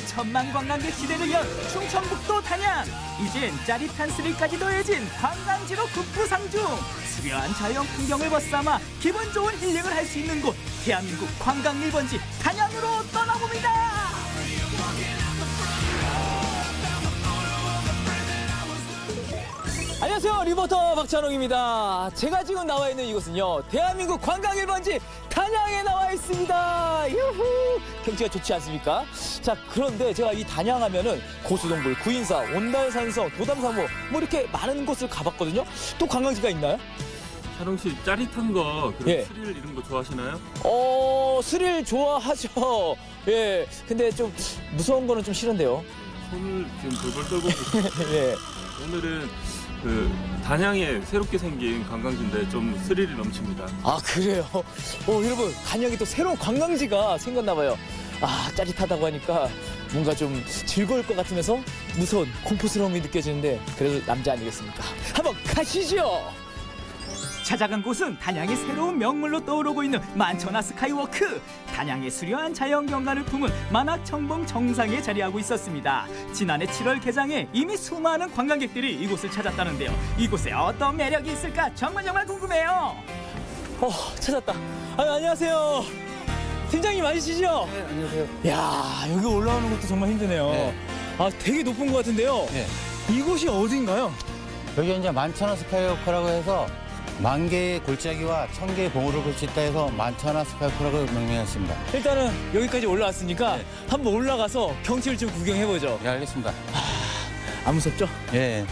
천만 관광객 시대를 연 충청북도 단양. 이젠 짜릿한 스릴까지 더해진 관광지로 급부상중. 수려한 자연 풍경을 벗삼아 기분 좋은 힐링을 할 수 있는 곳, 대한민국 관광 1번지 단양으로 떠나봅니다. 안녕하세요, 리포터 박찬홍입니다. 제가 지금 나와 있는 이곳은요, 대한민국 관광 1번지 단양에 나와 있습니다. 유후, 경치가 좋지 않습니까? 자, 그런데 제가 이 단양 하면은 고수동굴, 구인사, 온달산성, 도담사모 뭐 이렇게 많은 곳을 가봤거든요. 또 관광지가 있나요? 찬홍 씨 짜릿한 거, 그런 예. 스릴 이런 거 좋아하시나요? 스릴 좋아하죠. 예, 근데 좀 무서운 거는 좀 싫은데요. 손을 지금 돌돌 떨고 계시죠? 예. 오늘은 그 단양에 새롭게 생긴 관광지인데 좀 스릴이 넘칩니다. 아, 그래요? 여러분, 단양에 또 새로운 관광지가 생겼나 봐요. 아, 짜릿하다고 하니까 뭔가 좀 즐거울 것 같으면서 무서운 공포스러움이 느껴지는데 그래도 남자 아니겠습니까? 한번 가시죠! 찾아간 곳은 단양의 새로운 명물로 떠오르고 있는 만천하 스카이워크. 단양의 수려한 자연 경관을 품은 만학청봉 정상에 자리하고 있었습니다. 지난해 7월 개장에 이미 수많은 관광객들이 이곳을 찾았다는데요. 이곳에 어떤 매력이 있을까 정말 궁금해요. 찾았다. 안녕하세요. 팀장님 맞으시죠? 네, 안녕하세요. 야, 여기 올라오는 것도 정말 힘드네요. 네. 아, 되게 높은 것 같은데요. 네. 이곳이 어딘가요? 여기 이제 만천하 스카이워크라고 해서 10,000개의 골짜기와 1,000개의 봉우를 볼 수 있다 해서 만천하 스카이워크라고 명명했습니다. 일단은 여기까지 올라왔으니까 네. 한번 올라가서 경치를 좀 구경해보죠. 예, 알겠습니다. 안 무섭죠? 예,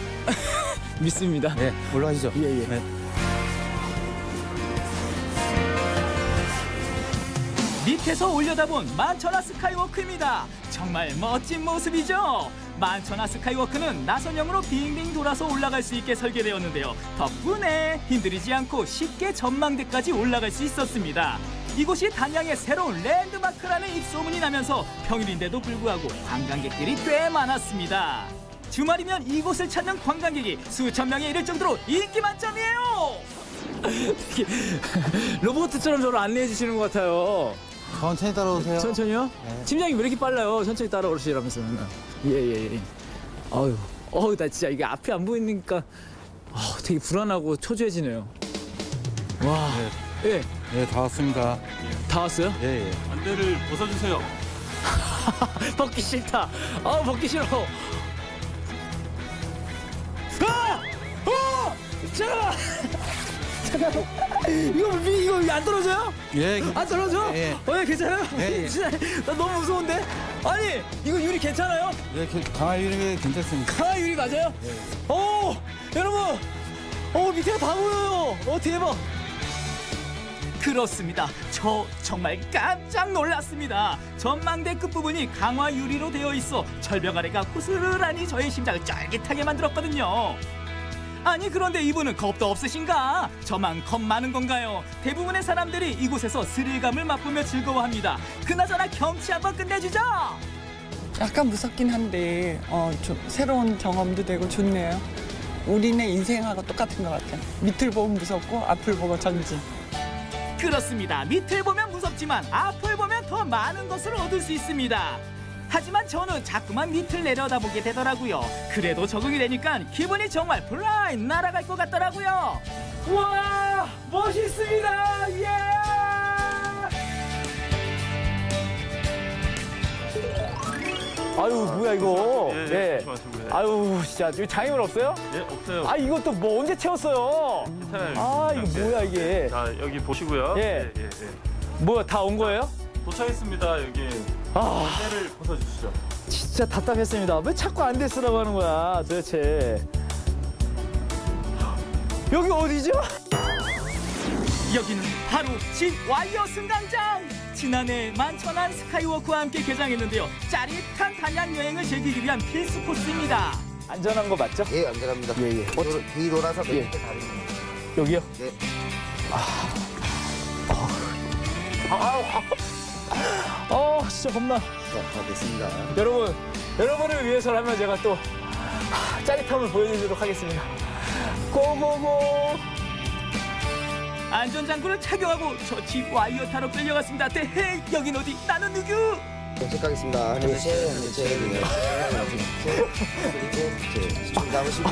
믿습니다. 예, 올라가시죠. 예, 예. 네. 밑에서 올려다본 만천하 스카이워크입니다. 정말 멋진 모습이죠. 만천하 스카이워크는 나선형으로 빙빙 돌아서 올라갈 수 있게 설계되었는데요. 덕분에 힘들이지 않고 쉽게 전망대까지 올라갈 수 있었습니다. 이곳이 단양의 새로운 랜드마크라는 입소문이 나면서 평일인데도 불구하고 관광객들이 꽤 많았습니다. 주말이면 이곳을 찾는 관광객이 수천 명에 이를 정도로 인기 만점이에요. 로봇처럼 저를 안내해 주시는 것 같아요. 천천히 따라오세요. 천천히요? 네. 팀장님 왜 이렇게 빨라요? 천천히 따라오시라면서요. 예. 나 진짜 이게 앞이 안 보이니까 되게 불안하고 초조해지네요. 와, 예, 예, 다 왔습니다. 다 왔어요? 예, 예. 안대를 벗어주세요. 벗기 싫다. 벗기 싫어. 잠깐만. 이거 안 떨어져요? 예, 안 떨어져? 예. 괜찮아요? 예, 예. 나 너무 무서운데? 아니, 이거 유리 괜찮아요? 예, 강화 유리 괜찮습니다. 강화 유리 맞아요? 여러분! 밑에가 다 보여요! 대박! 그렇습니다. 저 정말 깜짝 놀랐습니다. 전망대 끝부분이 강화 유리로 되어 있어 절벽 아래가 고스란히 저의 심장을 쫄깃하게 만들었거든요. 아니, 그런데 이분은 겁도 없으신가? 저만 겁 많은 건가요? 대부분의 사람들이 이곳에서 스릴감을 맛보며 즐거워합니다. 그나저나 경치 한번 끝내주죠. 약간 무섭긴 한데 좀 새로운 경험도 되고 좋네요. 우리네 인생하고 똑같은 것 같아요. 밑을 보면 무섭고 앞을 보고 전진. 그렇습니다. 밑을 보면 무섭지만 앞을 보면 더 많은 것을 얻을 수 있습니다. 하지만 저는 자꾸만 밑을 내려다보게 되더라고요. 그래도 적응이 되니까 기분이 정말 블라인 날아갈 것 같더라고요. 와, 멋있습니다! 예! 아유, 뭐야, 이거. 예, 조심하시고요. 아유, 진짜. 여기 장애물 없어요? 예, 없어요. 이것도 뭐 언제 채웠어요? 괜찮아요. 이거 뭐야, 이게. 자, 여기 보시고요. 예. 예. 뭐야, 다 온 거예요? 도착했습니다. 여기 안대를 벗어주시죠. 진짜 답답했습니다. 왜 자꾸 안 됐으라고 하는 거야, 도대체. 여기 어디죠? 여기는 바로 진와이어 승강장. 지난해 만천한 스카이워크와 함께 개장했는데요. 짜릿한 단양 여행을 즐기기 위한 필수 코스입니다. 안전한 거 맞죠? 예, 안전합니다. 예. 뒤돌아서 예. 이렇게 다리는. 여기요? 네. 진짜 겁나. 다 됐습니다. 여러분을 위해서라면 제가 또 짜릿함을 보여드리도록 하겠습니다. 고고고. 안전장구를 착용하고 저 집 와이어 타로 끌려갔습니다. 대헤, 여긴 어디? 나는 누구? 도착하겠습니다. 하나, 둘, 셋, 하나, 셋. 좀 잡으시고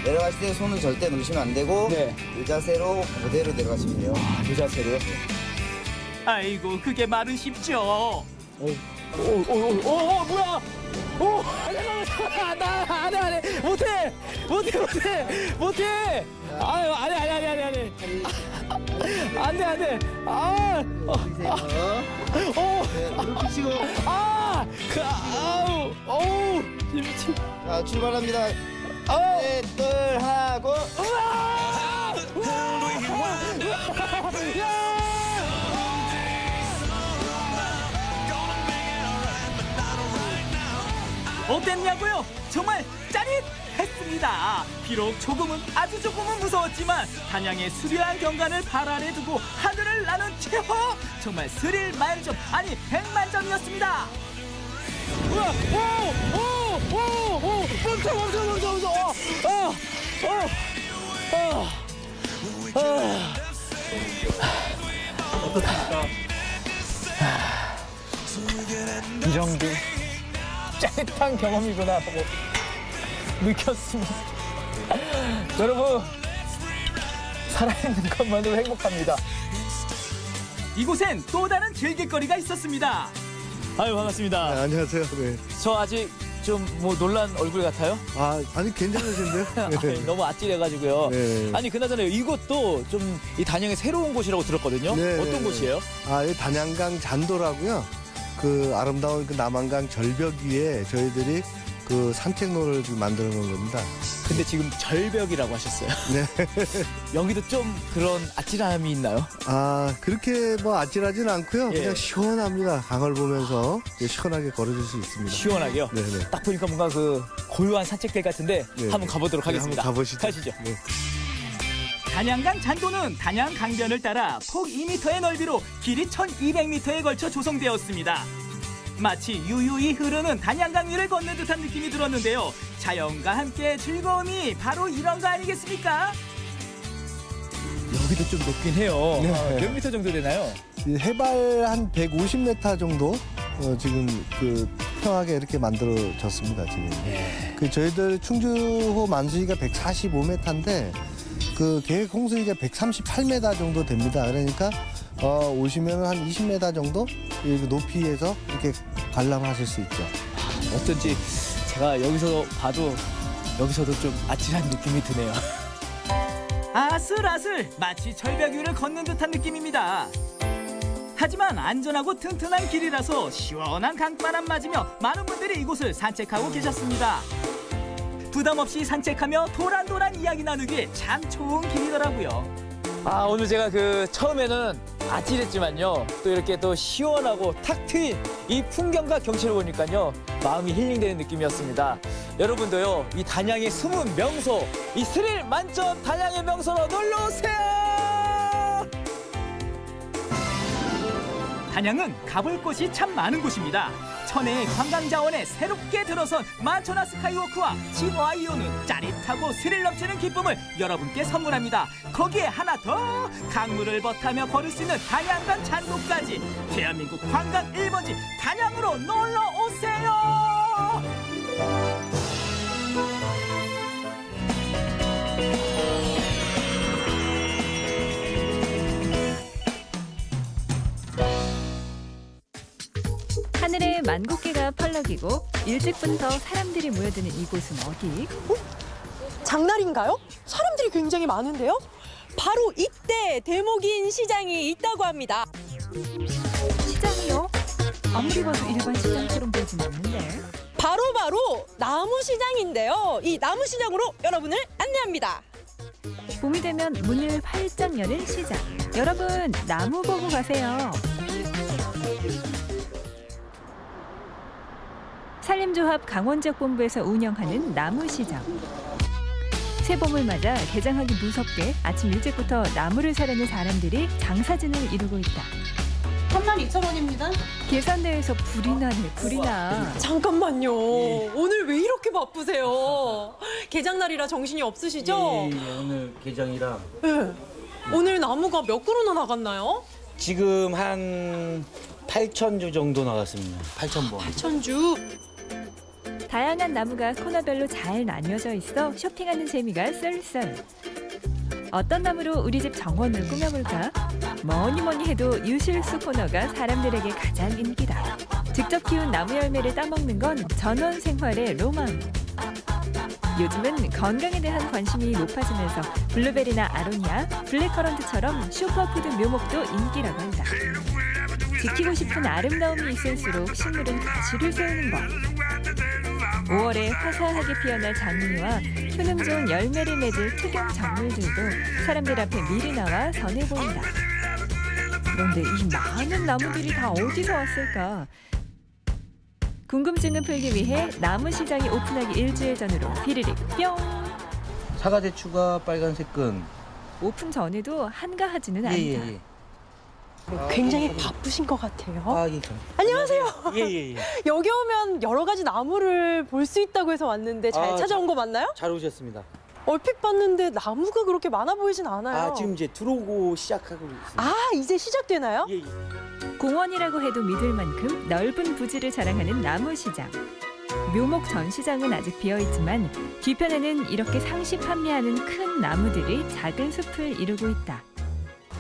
내려가실 때 손은 절대 놓으시면 안 되고 네. 이 자세로 그대로 내려가시면 돼요. 이 자세로요? 아이고 그게 말은 쉽죠. 뭐야? 잠깐만, 안 해. 못해. 아유, 안 해. 안 돼. 무릎 펴시고 미치. 자, 출발합니다. 셋, 둘, 하나, 고! 어땠냐고요? 정말 짜릿했습니다. 비록 아주 조금은 무서웠지만 단양의 수려한 경관을 발 아래 두고 하늘을 나는 최호! 정말 스릴 만점, 아니 100만점이었습니다. 이 정도 짜릿한 경험이구나 하고 느꼈습니다. 여러분, 살아있는 것만으로 행복합니다. 이곳엔 또 다른 즐길거리가 있었습니다. 아유, 반갑습니다. 안녕하세요. 네. 저 아직 좀 뭐 놀란 얼굴 같아요? 아니 괜찮으신데요? 아니, 너무 아찔해가지고요. 네. 아니, 그나저나 이곳도 좀 이 단양의 새로운 곳이라고 들었거든요. 네. 어떤 곳이에요? 이 단양강 잔도라고요. 그 아름다운 그 남한강 절벽 위에 저희들이 그 산책로를 지금 만들어 놓은 겁니다. 근데 지금 절벽이라고 하셨어요. 네. 여기도 좀 그런 아찔함이 있나요? 그렇게 뭐 아찔하진 않고요. 예. 그냥 시원합니다. 강을 보면서 시원하게 걸어줄 수 있습니다. 시원하게요. 네네. 딱 보니까 뭔가 그 고요한 산책길 같은데 네. 한번 가보도록 네, 하겠습니다. 한번 가보시죠. 가시죠. 네. 단양강 잔도는 단양 강변을 따라 폭 2m의 넓이로 길이 1200m에 걸쳐 조성되었습니다. 마치 유유히 흐르는 단양강 위를 걷는 듯한 느낌이 들었는데요. 자연과 함께 즐거움이 바로 이런 거 아니겠습니까? 여기도 좀 높긴 해요. 네. 몇 미터 정도 되나요? 이 해발 한 150m 정도 지금 그 평하게 이렇게 만들어졌습니다. 지금. 그 저희들 충주호 만수위가 145m인데 그 계획 홍수위가 138m 정도 됩니다. 그러니까 오시면 한 20m 정도 이 높이에서 이렇게 관람하실 수 있죠. 어쩐지 제가 여기서 봐도 여기서도 좀 아찔한 느낌이 드네요. 아슬아슬 마치 절벽 위를 걷는 듯한 느낌입니다. 하지만 안전하고 튼튼한 길이라서 시원한 강바람 맞으며 많은 분들이 이곳을 산책하고 계셨습니다. 부담 없이 산책하며 도란도란 이야기 나누기 참 좋은 길이더라고요. 오늘 제가 그 처음에는 아찔했지만요. 또 이렇게 또 시원하고 탁 트인 이 풍경과 경치를 보니까요. 마음이 힐링되는 느낌이었습니다. 여러분도요. 이 단양의 숨은 명소, 이 스릴 만점 단양의 명소로 놀러 오세요. 단양은 가볼 곳이 참 많은 곳입니다. 천혜의 관광자원에 새롭게 들어선 만천하 스카이워크와 진화이오는 짜릿하고 스릴 넘치는 기쁨을 여러분께 선물합니다. 거기에 하나 더 강물을 버타며 걸을 수 있는 단양강 잔도까지 대한민국 관광 1번지 단양으로 놀러 오세요. 하늘에 만국기가 펄럭이고 일찍부터 사람들이 모여드는 이곳은 어디? 장날인가요? 사람들이 굉장히 많은데요? 바로 이때 대목인 시장이 있다고 합니다. 시장이요? 아무리 봐도 일반 시장처럼 보이진 않는데. 바로 나무시장인데요. 이 나무시장으로 여러분을 안내합니다. 봄이 되면 문을 활짝 여는 시장. 여러분, 나무 보고 가세요. 산림조합 강원지역본부에서 운영하는 나무시장. 새봄을 맞아 개장하기 무섭게 아침 일찍부터 나무를 사려는 사람들이 장사진을 이루고 있다. 한 마리 2,000원입니다. 계산대에서 불이 나네, 불이 나. 잠깐만요. 오늘 왜 이렇게 바쁘세요? 개장날이라 정신이 없으시죠? 오늘 개장이라 네. 오늘 나무가 몇 그루나 나갔나요? 지금 한 8,000주 정도 나갔습니다. 8,000번. 천주. 다양한 나무가 코너별로 잘 나뉘어져 있어 쇼핑하는 재미가 쏠쏠. 어떤 나무로 우리 집 정원을 꾸며볼까? 뭐니 해도 유실수 코너가 사람들에게 가장 인기다. 직접 키운 나무 열매를 따먹는 건 전원 생활의 로망. 요즘은 건강에 대한 관심이 높아지면서 블루베리나 아로니아, 블랙커런트처럼 슈퍼푸드 묘목도 인기라고 한다. 지키고 싶은 아름다움이 있을수록 식물은 가치를 세우는 법. 5월에 화사하게 피어날 장미와 효능 좋은 열매를 맺을 특용 작물들도 사람들 앞에 미리 나와 선해 보인다. 그런데 이 많은 나무들이 다 어디서 왔을까? 궁금증을 풀기 위해 나무 시장이 오픈하기 일주일 전으로 휘리릭 뿅! 사과대추가 빨간색 끈. 오픈 전에도 한가하지는 않다. 예. 굉장히 바쁘신 것 같아요. 아, 예. 안녕하세요. 예. 여기 오면 여러 가지 나무를 볼 수 있다고 해서 왔는데 잘 아, 찾아온 거 맞나요? 잘 오셨습니다. 얼핏 봤는데 나무가 그렇게 많아 보이진 않아요. 아, 지금 이제 들어오고 시작하고 있습니다. 아, 이제 시작되나요? 예. 공원이라고 해도 믿을 만큼 넓은 부지를 자랑하는 나무 시장. 묘목 전시장은 아직 비어있지만 뒤편에는 이렇게 상시 판매하는 큰 나무들이 작은 숲을 이루고 있다.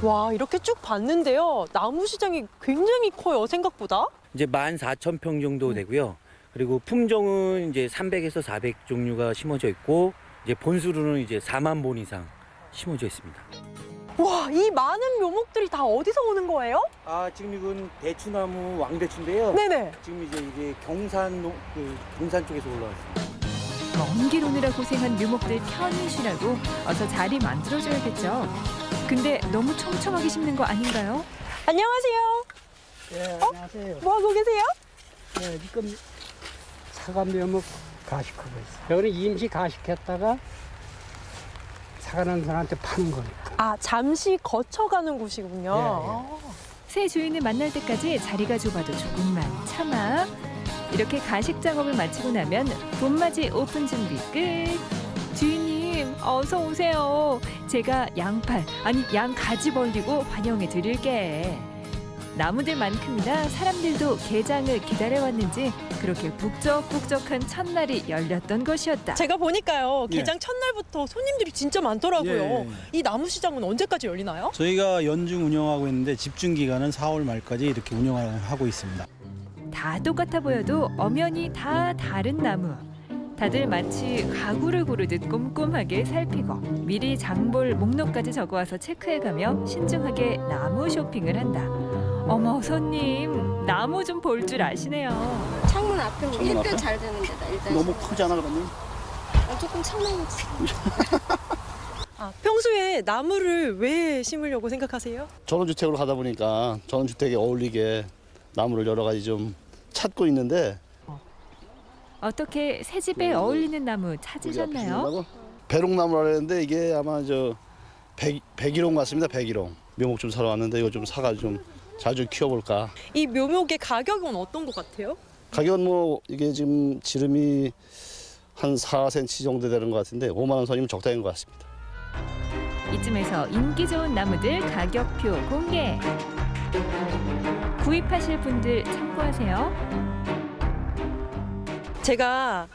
와, 이렇게 쭉 봤는데요. 나무 시장이 굉장히 커요, 생각보다. 이제 14,000평 정도 되고요. 그리고 품종은 이제 300에서 400 종류가 심어져 있고 이제 본수로는 이제 4만 본 이상 심어져 있습니다. 와, 이 많은 묘목들이 다 어디서 오는 거예요? 아, 지금 이건 대추나무 왕대추인데요. 네네. 지금 이제 이게 경산 쪽에서 올라왔습니다. 먼 길 오느라 고생한 묘목들 편히 쉬라고 어서 자리 만들어줘야겠죠. 근데 너무 촘촘하게 심는 거 아닌가요? 안녕하세요. 네, 안녕하세요. 뭐 하고 계세요? 네, 지금 사과 묘목 가식하고 있어요. 여기는 임시 가식했다가 사과 남선한테 파는 거예요. 아, 잠시 거쳐가는 곳이군요. 새 주인을 만날 때까지 자리가 좁아도 조금만 참아. 이렇게 가식 작업을 마치고 나면 봄맞이 오픈 준비 끝. 주인님 어서 오세요. 제가 양팔 아니 양가지 벌리고 환영해 드릴게. 나무들만큼이나 사람들도 개장을 기다려왔는지 그렇게 북적북적한 첫날이 열렸던 것이었다. 제가 보니까요, 개장 첫날부터 손님들이 진짜 많더라고요. 이 나무 시장은 언제까지 열리나요? 저희가 연중 운영하고 있는데 집중 기간은 4월 말까지 이렇게 운영하고 있습니다. 다 똑같아 보여도 엄연히 다 다른 나무. 다들 마치 가구를 고르듯 꼼꼼하게 살피고 미리 장볼 목록까지 적어와서 체크해가며 신중하게 나무 쇼핑을 한다. 어머 손님, 나무 좀 볼 줄 아시네요. 창문 앞에 햇볕 잘 드는 데다 일단. 너무 크잖아 그러면. 조금 창문이지. 아, 평소에 나무를 왜 심으려고 생각하세요? 전원주택으로 가다 보니까 전원주택에 어울리게 나무를 여러 가지 좀 찾고 있는데. 어떻게 새 집에 어울리는 나무 찾으셨나요? 배롱나무라 했는데 이게 아마 백일홍 같습니다. 백일홍. 묘목 좀 사러 왔는데 이거 좀 사가지고 좀 자주 키워볼까. 이 묘목의 가격은 어떤 것 같아요? 가격은 뭐 이게 지금 지름이 한 4cm 정도 되는 것 같은데 5만 원 선이면 적당한 것 같습니다. 이쯤에서 인기 좋은 나무들 가격표 공개. 구입하실 분들 참고하세요. 제가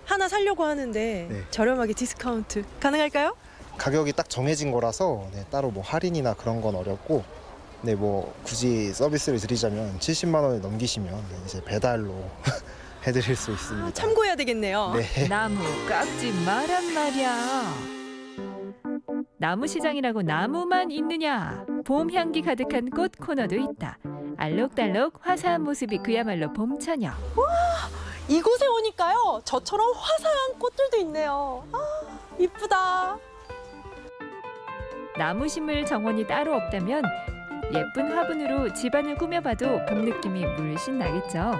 하나 사려고 하는데 저렴하게 디스카운트 가능할까요? 가격이 딱 정해진 거라서 따로 뭐 할인이나 그런 건 어렵고 뭐 굳이 서비스를 드리자면 70만 원을 넘기시면 이제 배달로 해드릴 수 있습니다. 아, 참고해야 되겠네요. 나무 깎지 마란 말이야. 나무 시장이라고 나무만 있느냐? 봄 향기 가득한 꽃 코너도 있다. 알록달록 화사한 모습이 그야말로 봄처녀. 와, 이곳에 오니까요, 저처럼 화사한 꽃들도 있네요. 아, 이쁘다. 나무 심을 정원이 따로 없다면 예쁜 화분으로 집안을 꾸며봐도 봄 느낌이 물씬 나겠죠.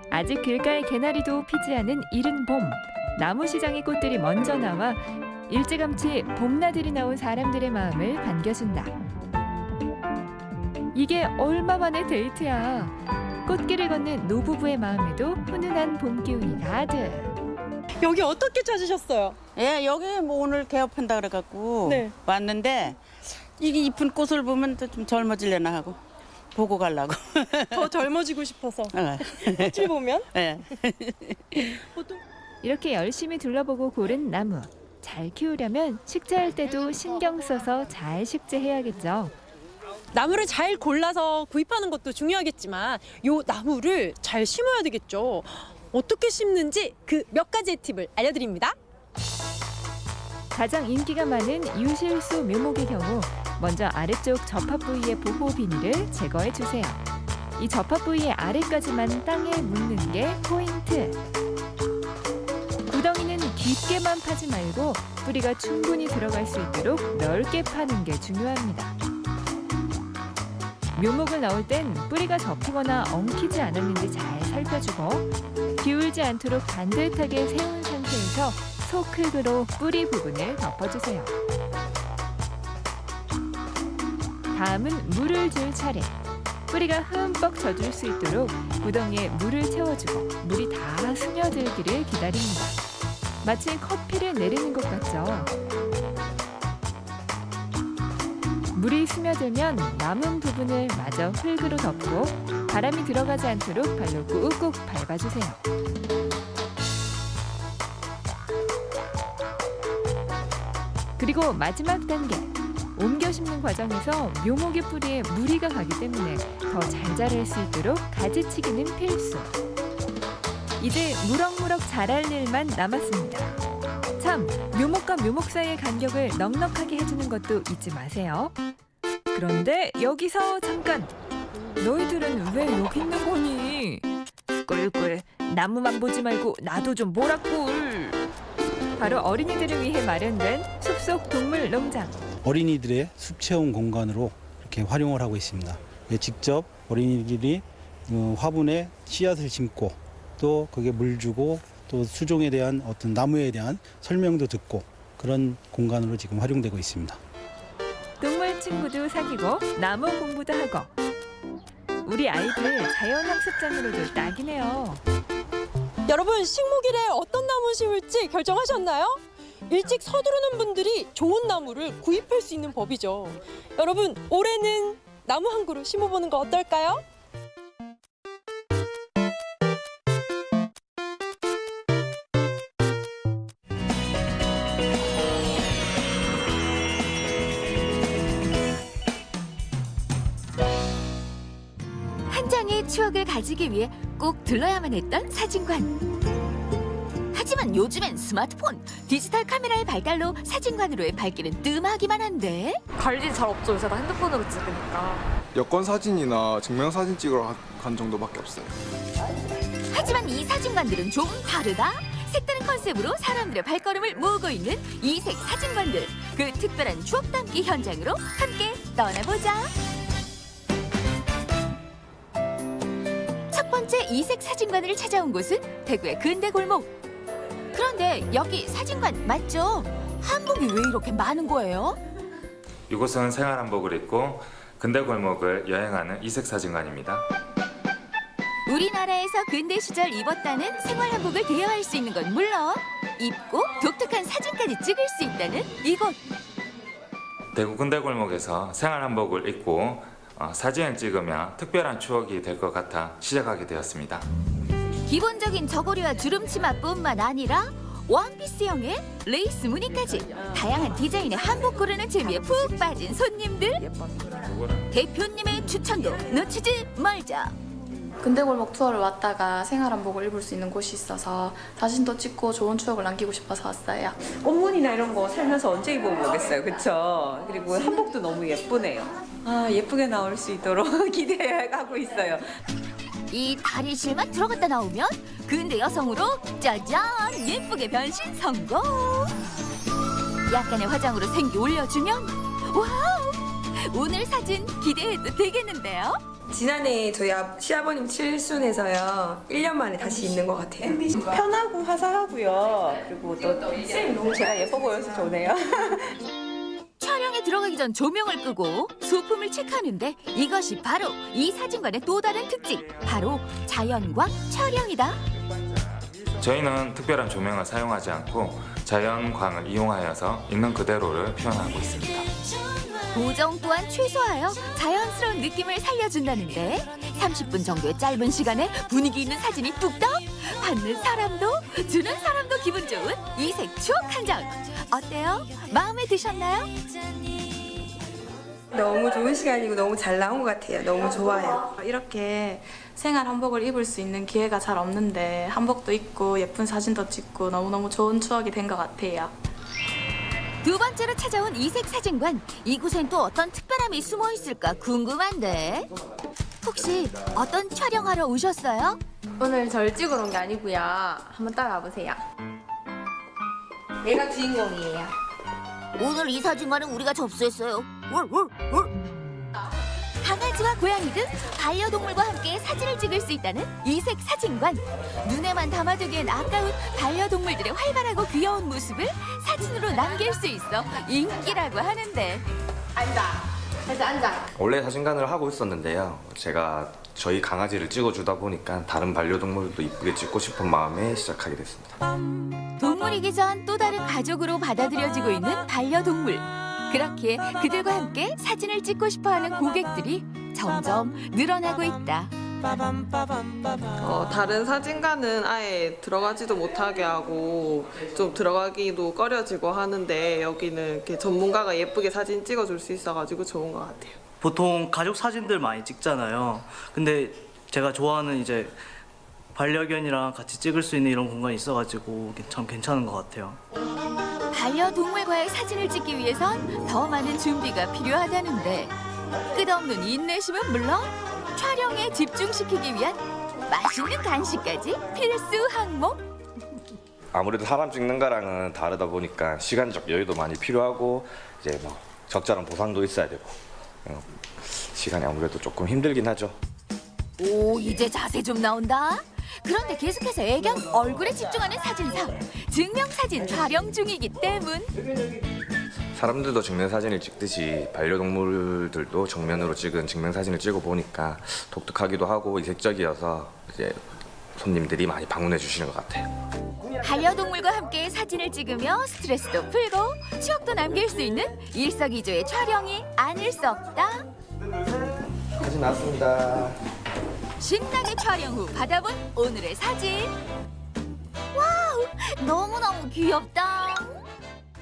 아직 길가에 개나리도 피지 않은 이른 봄. 나무 시장의 꽃들이 먼저 나와 일찌감치 봄나들이 나온 사람들의 마음을 반겨준다. 이게 얼마만의 데이트야. 꽃길을 걷는 노부부의 마음에도 훈훈한 봄 기운이 가득. 여기 어떻게 찾으셨어요? 예, 여기 뭐 오늘 개업한다 그래갖고 왔는데 이게 이쁜 꽃을 보면 또 좀 젊어지려나 하고 보고 가려고. 더 젊어지고 싶어서. 네. 꽃을 보면? 네. 이렇게 열심히 둘러보고 고른 나무. 잘 키우려면 식재할 때도 신경 써서 잘 식재해야겠죠. 나무를 잘 골라서 구입하는 것도 중요하겠지만 요 나무를 잘 심어야 되겠죠. 어떻게 심는지 그 몇 가지의 팁을 알려드립니다. 가장 인기가 많은 유실수 묘목의 경우 먼저 아래쪽 접합 부위의 보호 비닐을 제거해 주세요. 이 접합 부위의 아래까지만 땅에 묻는 게 포인트. 구덩이는 깊게만 파지 말고 뿌리가 충분히 들어갈 수 있도록 넓게 파는 게 중요합니다. 묘목을 넣을 땐 뿌리가 접히거나 엉키지 않았는지 잘 살펴주고 기울지 않도록 반듯하게 세운 상태에서 소크으로 뿌리 부분을 덮어주세요. 다음은 물을 줄 차례. 뿌리가 흠뻑 젖을 수 있도록 구덩이에 물을 채워주고 물이 다 스며들기를 기다립니다. 마치 커피를 내리는 것 같죠? 물이 스며들면 남은 부분을 마저 흙으로 덮고 바람이 들어가지 않도록 발로 꾹꾹 밟아주세요. 그리고 마지막 단계, 옮겨 심는 과정에서 묘목의 뿌리에 무리가 가기 때문에 더 잘 자랄 수 있도록 가지치기는 필수. 이제 무럭무럭 자랄 일만 남았습니다. 참, 묘목과 묘목 사이의 간격을 넉넉하게 해주는 것도 잊지 마세요. 그런데 여기서 잠깐! 너희들은 왜 여기 있는 거니? 꿀꿀, 나무만 보지 말고 나도 좀 보라 꿀! 바로 어린이들을 위해 마련된 숲속 동물 농장. 어린이들의 숲 체험 공간으로 이렇게 활용을 하고 있습니다. 직접 어린이들이 화분에 씨앗을 심고 또 거기에 물 주고 또 수종에 대한 어떤 나무에 대한 설명도 듣고 그런 공간으로 지금 활용되고 있습니다. 동물 친구도 사귀고 나무 공부도 하고 우리 아이들 자연학습장으로도 딱이네요. 여러분, 식목일에 어떤 나무 심을지 결정하셨나요? 일찍 서두르는 분들이 좋은 나무를 구입할 수 있는 법이죠. 여러분, 올해는 나무 한 그루 심어보는 거 어떨까요? 한 장의 추억을 가지기 위해 꼭 들러야만 했던 사진관. 하지만 요즘엔 스마트폰, 디지털 카메라의 발달로 사진관으로의 발길은 뜸하기만 한데 관리 잘 없죠. 요새 다 핸드폰으로 찍으니까. 여권 사진이나 증명 사진 찍으러 간 정도밖에 없어요. 하지만 이 사진관들은 좀 다르다. 색다른 컨셉으로 사람들의 발걸음을 모으고 있는 이색 사진관들. 그 특별한 추억 담기 현장으로 함께 떠나보자. 첫 번째 이색 사진관을 찾아온 곳은 대구의 근대 골목. 그런데 여기 사진관 맞죠? 한복이 왜 이렇게 많은 거예요? 이곳은 생활 한복을 입고 근대 골목을 여행하는 이색 사진관입니다. 우리나라에서 근대 시절 입었다는 생활 한복을 대여할 수 있는 건 물론 입고 독특한 사진까지 찍을 수 있다는 이곳. 대구 근대 골목에서 생활 한복을 입고 사진을 찍으면 특별한 추억이 될 것 같아 시작하게 되었습니다. 기본적인 저고리와 주름치마뿐만 아니라 원피스형의 레이스 무늬까지 다양한 디자인의 한복 고르는 재미에 푹 빠진 손님들. 대표님의 추천도 놓치지 말자. 근대골목 투어를 왔다가 생활 한복을 입을 수 있는 곳이 있어서 사진도 찍고 좋은 추억을 남기고 싶어서 왔어요. 꽃무늬나 이런 거 살면서 언제 입어보겠어요, 그렇죠? 그리고 한복도 너무 예쁘네요. 아, 예쁘게 나올 수 있도록 기대하고 있어요. 이 다리실만 들어갔다 나오면 근대 여성으로 짜잔 예쁘게 변신 성공. 약간의 화장으로 생기 올려주면 와우, 오늘 사진 기대해도 되겠는데요? 지난해 저희 시아버님 칠순에서요 1년 만에 다시 입는 것 같아요. 편하고 화사하고요. 그리고 또 제가 예뻐 보여서 좋네요. 촬영에 들어가기 전 조명을 끄고 소품을 체크하는데 이것이 바로 이 사진관의 또 다른 특징, 바로 자연광 촬영이다. 저희는 특별한 조명을 사용하지 않고 자연광을 이용하여서 있는 그대로를 표현하고 있습니다. 보정 또한 최소화하여 자연스러운 느낌을 살려준다는데 30분 정도의 짧은 시간에 분위기 있는 사진이 뚝딱! 받는 사람도 주는 사람도 기분 좋은 이색 추억 한 장. 어때요? 마음에 드셨나요? 너무 좋은 시간이고 너무 잘 나온 것 같아요. 너무 좋아요. 이렇게 생활 한복을 입을 수 있는 기회가 잘 없는데 한복도 입고 예쁜 사진도 찍고 너무너무 좋은 추억이 된 것 같아요. 두 번째로 찾아온 이색 사진관. 이곳엔 또 어떤 특별함이 숨어 있을까 궁금한데. 혹시 어떤 촬영하러 오셨어요? 오늘 절 찍으러 온 게 아니고요. 한번 따라와 보세요. 얘가 주인공이에요. 오늘 이 사진관은 우리가 접수했어요. 강아지와 고양이 등 반려동물과 함께 사진을 찍을 수 있다는 이색 사진관. 눈에만 담아두기엔 아까운 반려동물들의 활발하고 귀여운 모습을 사진으로 남길 수 있어 인기라고 하는데. 앉아. 그래서 앉아. 원래 사진관을 하고 있었는데요. 제가 저희 강아지를 찍어주다 보니까 다른 반려동물도 이쁘게 찍고 싶은 마음에 시작하게 됐습니다. 동물이기 전 또 다른 가족으로 받아들여지고 있는 반려동물. 그렇게 그들과 함께 사진을 찍고 싶어하는 고객들이 점점 늘어나고 있다. 다른 사진관은 아예 들어가지도 못하게 하고 좀 들어가기도 꺼려지고 하는데 여기는 이렇게 전문가가 예쁘게 사진 찍어줄 수 있어가지고 좋은 것 같아요. 보통 가족 사진들 많이 찍잖아요. 근데 제가 좋아하는 이제 반려견이랑 같이 찍을 수 있는 이런 공간이 있어가지고 참 괜찮은 것 같아요. 반려동물과의 사진을 찍기 위해선 더 많은 준비가 필요하다는데 끝없는 인내심은 물론 촬영에 집중시키기 위한 맛있는 간식까지 필수 항목. 아무래도 사람 찍는 거랑은 다르다 보니까 시간적 여유도 많이 필요하고 이제 뭐 적절한 보상도 있어야 되고 시간이 아무래도 조금 힘들긴 하죠. 오, 이제 자세 좀 나온다. 그런데 계속해서 애견 얼굴에 집중하는 사진사. 증명사진 촬영 중이기 때문. 사람들도 증명사진을 찍듯이 반려동물들도 정면으로 찍은 증명사진을 찍어 보니까 독특하기도 하고 이색적이어서 이제 손님들이 많이 방문해 주시는 것 같아요. 반려동물과 함께 사진을 찍으며 스트레스도 풀고 추억도 남길 수 있는 일석이조의 촬영이 아닐 수 없다. 사진 나왔습니다. 신나게 촬영 후 받아본 오늘의 사진. 와우, 너무너무 귀엽다.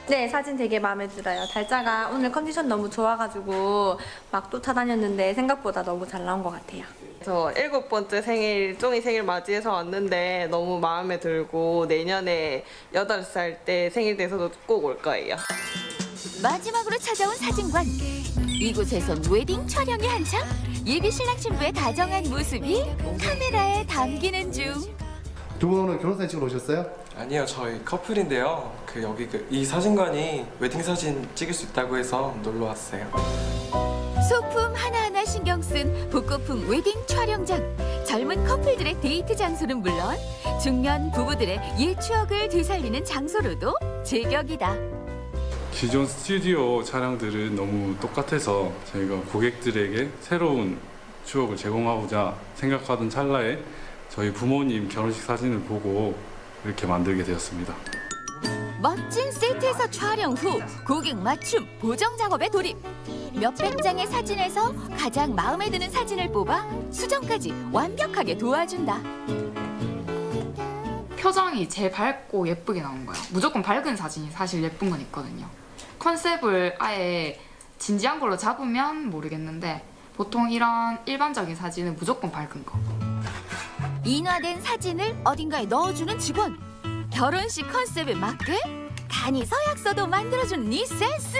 네, 사진 되게 마음에 들어요. 달짜가 오늘 컨디션 너무 좋아가지고 막 쫓아다녔는데 생각보다 너무 잘 나온 것 같아요. 저 7번째 생일, 쫑이 생일 맞이해서 왔는데 너무 마음에 들고 내년에 8살 때 생일 돼서도 꼭 올 거예요. 마지막으로 찾아온 사진관. 이곳에선 웨딩 촬영이 한창. 예비 신랑 신부의 다정한 모습이 카메라에 담기는 중. 두 분 오늘 결혼사진 찍으러 오셨어요? 아니요, 저희 커플인데요. 여기 이 사진관이 웨딩 사진 찍을 수 있다고 해서 놀러 왔어요. 소품 하나하나 신경 쓴 복고풍 웨딩 촬영장. 젊은 커플들의 데이트 장소는 물론 중년 부부들의 옛 추억을 되살리는 장소로도 제격이다. 기존 스튜디오 촬영들은 너무 똑같아서 저희가 고객들에게 새로운 추억을 제공하고자 생각하던 찰나에 저희 부모님 결혼식 사진을 보고 이렇게 만들게 되었습니다. 멋진 세트에서 촬영 후 고객 맞춤 보정 작업에 돌입. 몇백 장의 사진에서 가장 마음에 드는 사진을 뽑아 수정까지 완벽하게 도와준다. 표정이 제일 밝고 예쁘게 나온 거야. 무조건 밝은 사진이 사실 예쁜 건 있거든요. 컨셉을 아예 진지한 걸로 잡으면 모르겠는데 보통 이런 일반적인 사진은 무조건 밝은 거. 인화된 사진을 어딘가에 넣어주는 직원. 결혼식 컨셉에 맞게 간이 서약서도 만들어주는 이 센스.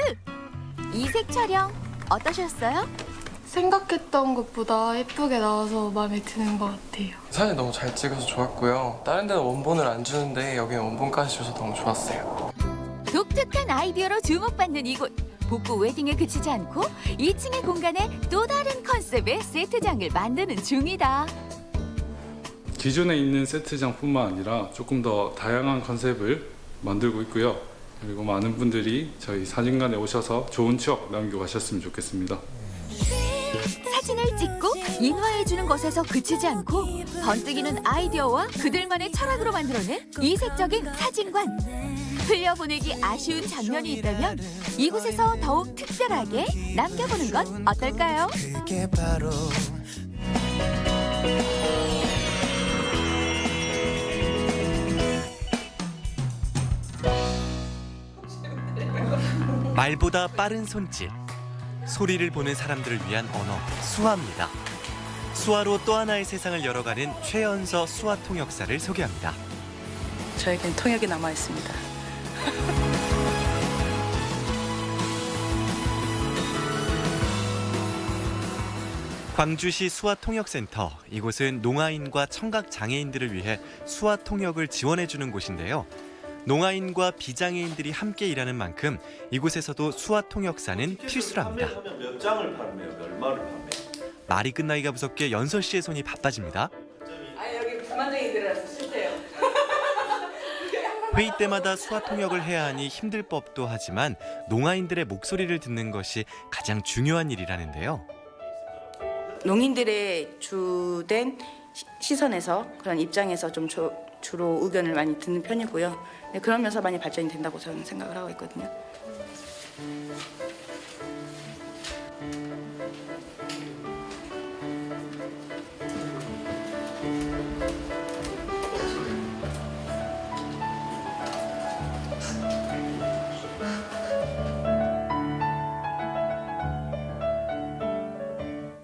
이색 촬영 어떠셨어요? 생각했던 것보다 예쁘게 나와서 마음에 드는 것 같아요. 사진 너무 잘 찍어서 좋았고요. 다른 데는 원본을 안 주는데 여기는 원본까지 줘서 너무 좋았어요. 독특한 아이디어로 주목받는 이곳. 복고 웨딩에 그치지 않고 2층의 공간에 또 다른 컨셉의 세트장을 만드는 중이다. 기존에 있는 세트장뿐만 아니라 조금 더 다양한 컨셉을 만들고 있고요. 그리고 많은 분들이 저희 사진관에 오셔서 좋은 추억 남기고 가셨으면 좋겠습니다. 사진을 찍고 인화해주는 것에서 그치지 않고 번뜩이는 아이디어와 그들만의 철학으로 만들어낸 이색적인 사진관. 흘려보내기 아쉬운 장면이 있다면 이곳에서 더욱 특별하게 남겨보는 건 어떨까요? 말보다 빠른 손짓, 소리를 보는 사람들을 위한 언어, 수화입니다. 수화로 또 하나의 세상을 열어가는 최연서 수화 통역사를 소개합니다. 저에겐 통역이 남아 있습니다. 광주시 수화통역센터, 이곳은 농아인과 청각장애인들을 위해 수화통역을 지원해주는 곳인데요. 농아인과 비장애인들이 함께 일하는 만큼 이곳에서도 수화통역사는 필수랍니다. 몇 장을 판매해요? 몇 마를 판매해요? 말이 끝나기가 무섭게 연설 씨의 손이 바빠집니다. 여기 부만장이 들어서 실대요. 회의 때마다 수화통역을 해야 하니 힘들 법도 하지만 농아인들의 목소리를 듣는 것이 가장 중요한 일이라는데요. 농인들의 주된 시선에서 그런 입장에서 좀 주로 의견을 많이 듣는 편이고요. 네, 그러면서 많이 발전이 된다고 저는 생각을 하고 있거든요.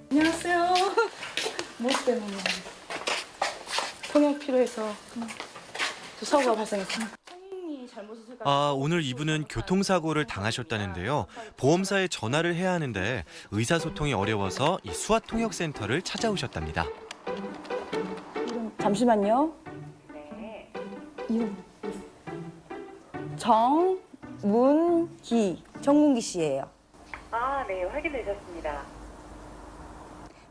안녕하세요. 뭐 때문에? 통역 필요해서 사고가 발생했어요. 오늘 이분은 교통사고를 당하셨다는데요. 보험사에 전화를 해야 하는데 의사소통이 어려워서 이 수화통역센터를 찾아오셨답니다. 잠시만요. 네. 정문기 씨예요. 네, 확인되셨습니다.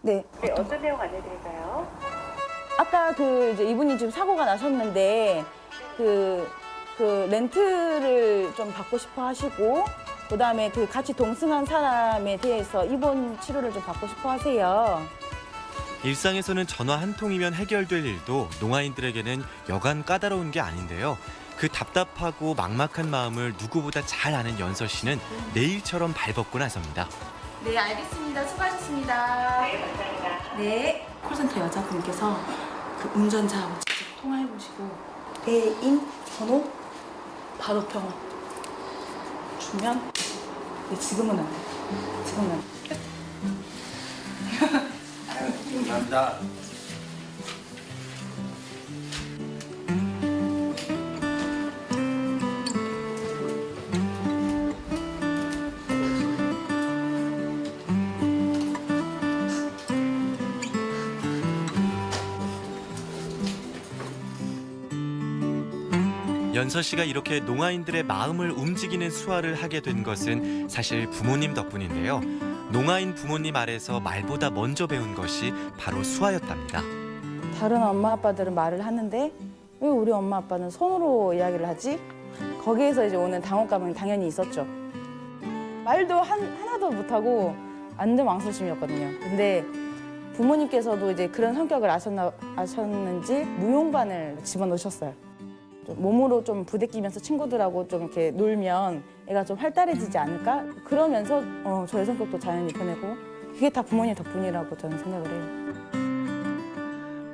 네. 네, 어떤 내용 안내드릴까요? 아까 이제 이분이 지금 사고가 나셨는데 그 렌트를 좀 받고 싶어 하시고 그다음에 같이 동승한 사람에 대해서 입원 치료를 좀 받고 싶어 하세요. 일상에서는 전화 한 통이면 해결될 일도 농아인들에게는 여간 까다로운 게 아닌데요. 그 답답하고 막막한 마음을 누구보다 잘 아는 연서 씨는 내일처럼 발벗고 나섭니다. 네, 알겠습니다. 수고하셨습니다. 네, 감사합니다. 네. 콜센터 여자분께서 그 운전자하고 직접 통화해보시고 대인 번호 바로 병원 주면 지금은 안 돼. 지금은 안 돼. 감사합니다. 연서 씨가 이렇게 농아인들의 마음을 움직이는 수화를 하게 된 것은 사실 부모님 덕분인데요. 농아인 부모님 아래서 말보다 먼저 배운 것이 바로 수화였답니다. 다른 엄마 아빠들은 말을 하는데 왜 우리 엄마 아빠는 손으로 이야기를 하지? 거기에서 이제 오는 당혹감은 당연히 있었죠. 말도 하나도 못하고 완전 망설임이었거든요. 근데 부모님께서도 이제 그런 성격을 아셨는지 무용반을 집어넣으셨어요. 좀 몸으로 좀 부대끼면서 친구들하고 좀 이렇게 놀면 애가 좀 활달해지지 않을까? 그러면서 저의 성격도 자연히 변하고 그게 다 부모님 덕분이라고 저는 생각을 해요.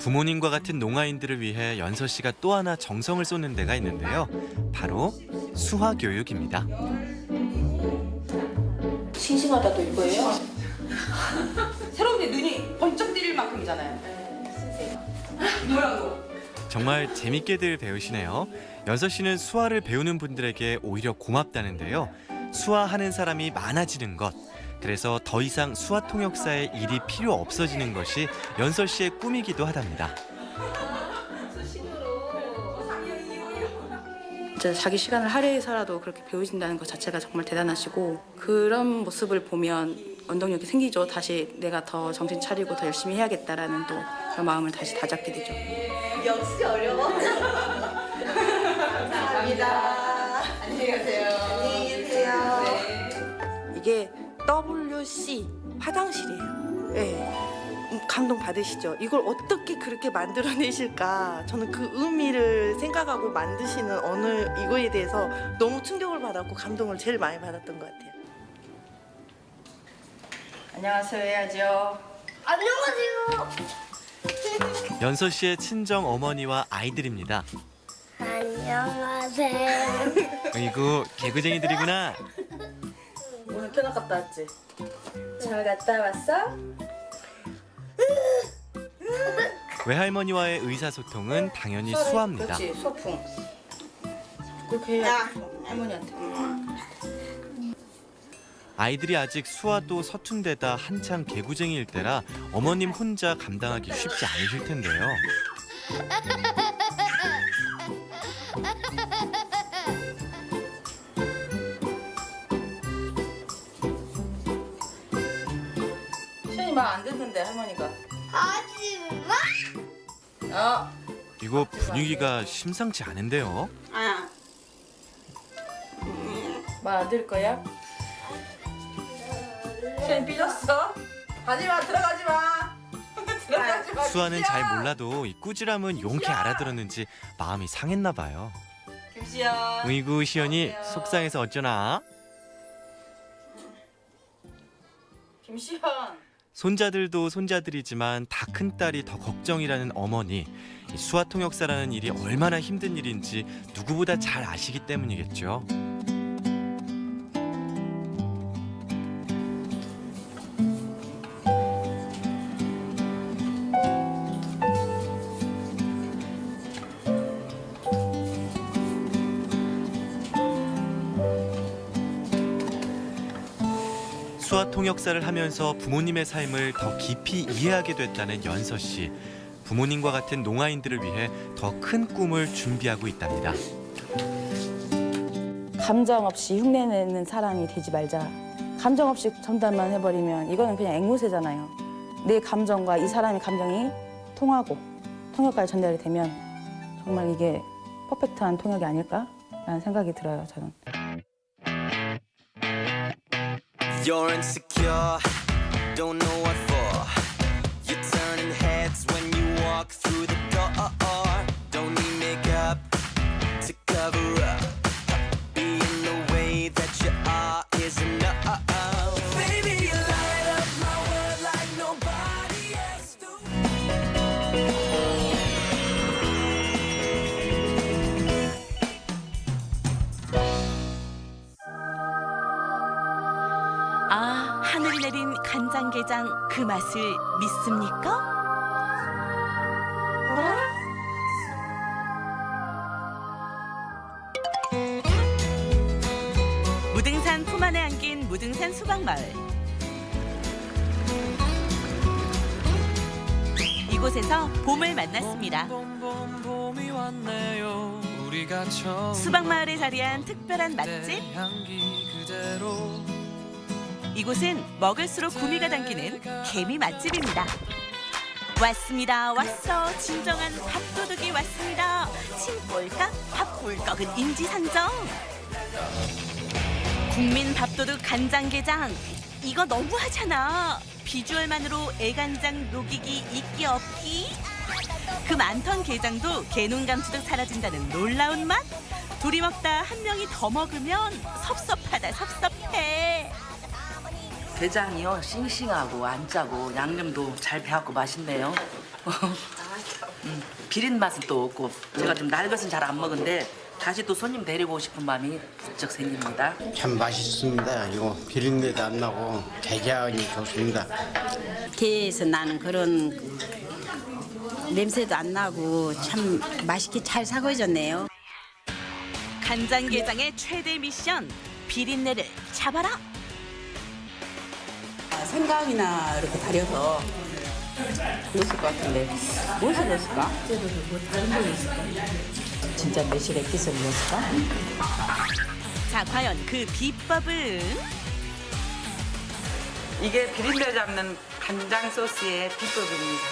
부모님과 같은 농아인들을 위해 연서 씨가 또 하나 정성을 쏟는 데가 있는데요. 바로 수화 교육입니다. 싱싱하다도 이거예요? 새로운데 눈이 번쩍 뜨릴 만큼이잖아요. 뭐야 이거? 정말 재밌게들 배우시네요. 연서 씨는 수화를 배우는 분들에게 오히려 고맙다는데요. 수화하는 사람이 많아지는 것, 그래서 더 이상 수화통역사의 일이 필요 없어지는 것이 연서 씨의 꿈이기도 하답니다. 진짜 자기 시간을 할애해서라도 그렇게 배우신다는 것 자체가 정말 대단하시고 그런 모습을 보면 원동력이 생기죠. 다시 내가 더 정신 차리고 더 열심히 해야겠다라는 또 그런 마음을 다시 다잡게 되죠. 역시 어려워. 감사합니다. 안녕히 가세요. 안녕히 계세요. 이게 WC 화장실이에요. 네. 감동 받으시죠? 이걸 어떻게 그렇게 만들어내실까? 저는 그 의미를 생각하고 만드시는 어느 이거에 대해서 너무 충격을 받았고 감동을 제일 많이 받았던 것 같아요. 안녕하세요 해야죠. 안녕하세요. 연서 씨의 친정 어머니와 아이들입니다. 안녕하세요. 아이고 개구쟁이들이구나. 오늘 견학 갔다 왔지? 잘 갔다 왔어? 외할머니와의 의사소통은 당연히 수화입니다. 그렇지 소풍. 그렇게 해야 할머니한테. 아이들이 아직 수화도 서툰데다 한창 개구쟁이일 때라 어머님 혼자 감당하기 쉽지 않으실 텐데요. 시연이 말 안 듣는데 할머니가. 하지마. 이거 분위기가 심상치 않은데요. 말 안 들을 거야? 시연이 삐졌어? 가지마 들어가지마. 들어가지마. 수아는 잘 몰라도 이 꾸지람은 용케 알아들었는지 마음이 상했나 봐요. 김시연. 으이구 시연이 속상해서 어쩌나. 김시연. 손자들도 손자들이지만 다 큰 딸이 더 걱정이라는 어머니. 이 수화 통역사라는 일이 얼마나 힘든 일인지 누구보다 잘 아시기 때문이겠죠. 수화 통역사를 하면서 부모님의 삶을 더 깊이 이해하게 됐다는 연서 씨. 부모님과 같은 농아인들을 위해 더 큰 꿈을 준비하고 있답니다. 감정 없이 흉내내는 사람이 되지 말자. 감정 없이 전달만 해버리면 이거는 그냥 앵무새잖아요. 내 감정과 이 사람의 감정이 통하고 통역까지 전달이 되면 정말 이게 퍼펙트한 통역이 아닐까라는 생각이 들어요, 저는. You're insecure, don't know what for. You're turning heads when you walk through the door. Don't need makeup to cover up. Being the way that you are is enough. Baby, you light up my world like nobody else do. 아, 하늘이 내린 간장게장 그 맛을 믿습니까? 무등산 품 안에 안긴 무등산 수박마을. 이곳에서 봄을 만났습니다. 수박마을에 자리한 특별한 맛집. 이곳은 먹을수록 구미가 당기는 개미 맛집입니다. 왔습니다. 왔어. 진정한 밥도둑이 왔습니다. 침볼까? 밥꿀꺽은 인지상정. 국민 밥도둑 간장게장. 이거 너무하잖아. 비주얼만으로 애간장 녹이기 있기 없기. 그 많던 게장도 개눈 감추듯 사라진다는 놀라운 맛. 둘이 먹다 한 명이 더 먹으면 섭섭하다 섭섭해. 게장이요 싱싱하고 안 짜고 양념도 잘 배갖고 맛있네요. 비린 맛은 또 없고 제가 좀 날 것은 잘 안 먹은데 다시 또 손님 데리고 오고 싶은 마음이 부쩍 생깁니다. 참 맛있습니다. 이거 비린내도 안 나고 게장이 좋습니다. 게에서 나는 그런 냄새도 안 나고 참 맛있게 잘 사고해졌네요. 간장게장의 최대 미션 비린내를 잡아라. 생강이나 이렇게 달여서 넣었을 것 같은데 무엇을 넣었을까? 뭐 다른 거 있을까? 진짜 매실 액기스를 넣었을까? 자, 과연 그 비법은? 이게 비린내 잡는 간장 소스의 비법입니다.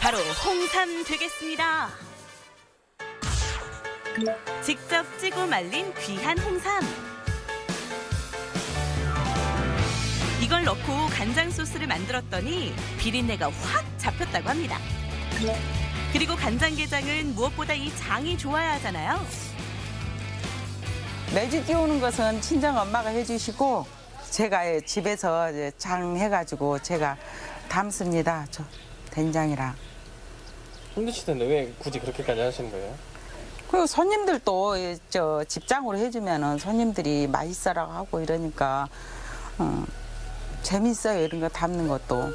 바로 홍삼 되겠습니다. 직접 찌고 말린 귀한 홍삼. 이걸 넣고 간장 소스를 만들었더니 비린내가 확 잡혔다고 합니다. 그리고 간장게장은 무엇보다 이 장이 좋아야 하잖아요. 매주 띄우는 것은 친정 엄마가 해주시고 제가 집에서 이제 장 해가지고 제가 담습니다. 저 된장이랑. 힘드실 텐데 왜 굳이 그렇게까지 하시는 거예요? 그리고 손님들도 저 집장으로 해주면은 손님들이 맛있어라고 하고 이러니까 재밌어요. 이런 거 담는 것도.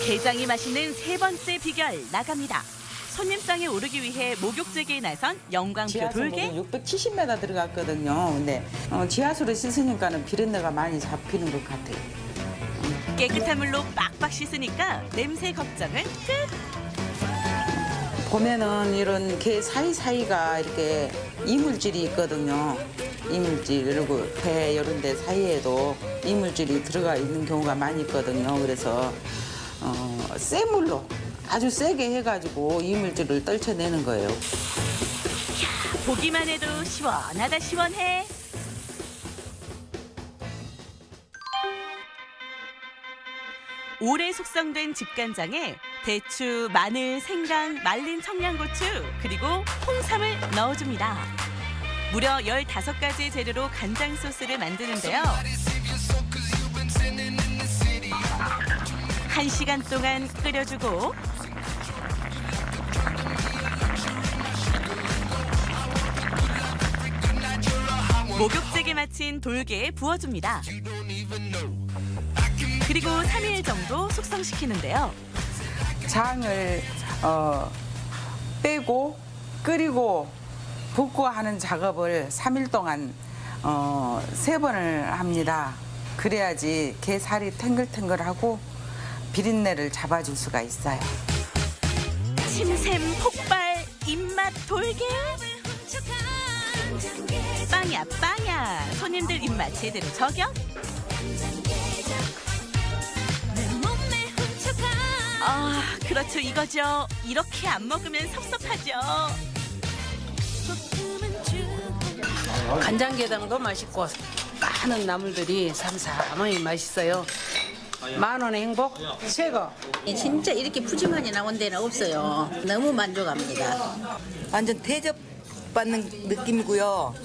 게장이 맛있는 세 번째 비결 나갑니다. 손님상에 오르기 위해 목욕제기에 나선 영광표 돌개. 670m 들어갔거든요. 근데 지하수로 씻으니까는 비린내가 많이 잡히는 것 같아요. 깨끗한 물로 빡빡 씻으니까 냄새 걱정은 끝. 보면은 이런 게 사이사이가 이렇게 이물질이 있거든요. 이물질, 그리고 배 이런 데 사이에도 이물질이 들어가 있는 경우가 많이 있거든요. 그래서 센 물로 아주 세게 해가지고 이물질을 떨쳐내는 거예요. 보기만 해도 시원하다 시원해. 오래 숙성된 집간장에 대추, 마늘, 생강, 말린 청양고추, 그리고 홍삼을 넣어줍니다. 무려 15가지의 재료로 간장 소스를 만드는데요. 1시간 동안 끓여주고 목욕제게 마친 돌게에 부어줍니다. 그리고 3일 정도 숙성시키는데요. 장을 빼고 끓이고 붓고 하는 작업을 3일 동안 3번을 합니다. 그래야지 게살이 탱글탱글하고 비린내를 잡아줄 수가 있어요. 침샘 폭발 입맛 돌게. 빵야 빵야. 손님들 입맛 제대로 저격. 아, 그렇죠. 이거죠. 이렇게 안 먹으면 섭섭하죠. 간장게장도 맛있고 많은 나물들이 삼삼하니 맛있어요. 10,000원의 행복 최고. 진짜 이렇게 푸짐하게 나온 데는 없어요. 너무 만족합니다. 완전 대접받는 느낌이고요.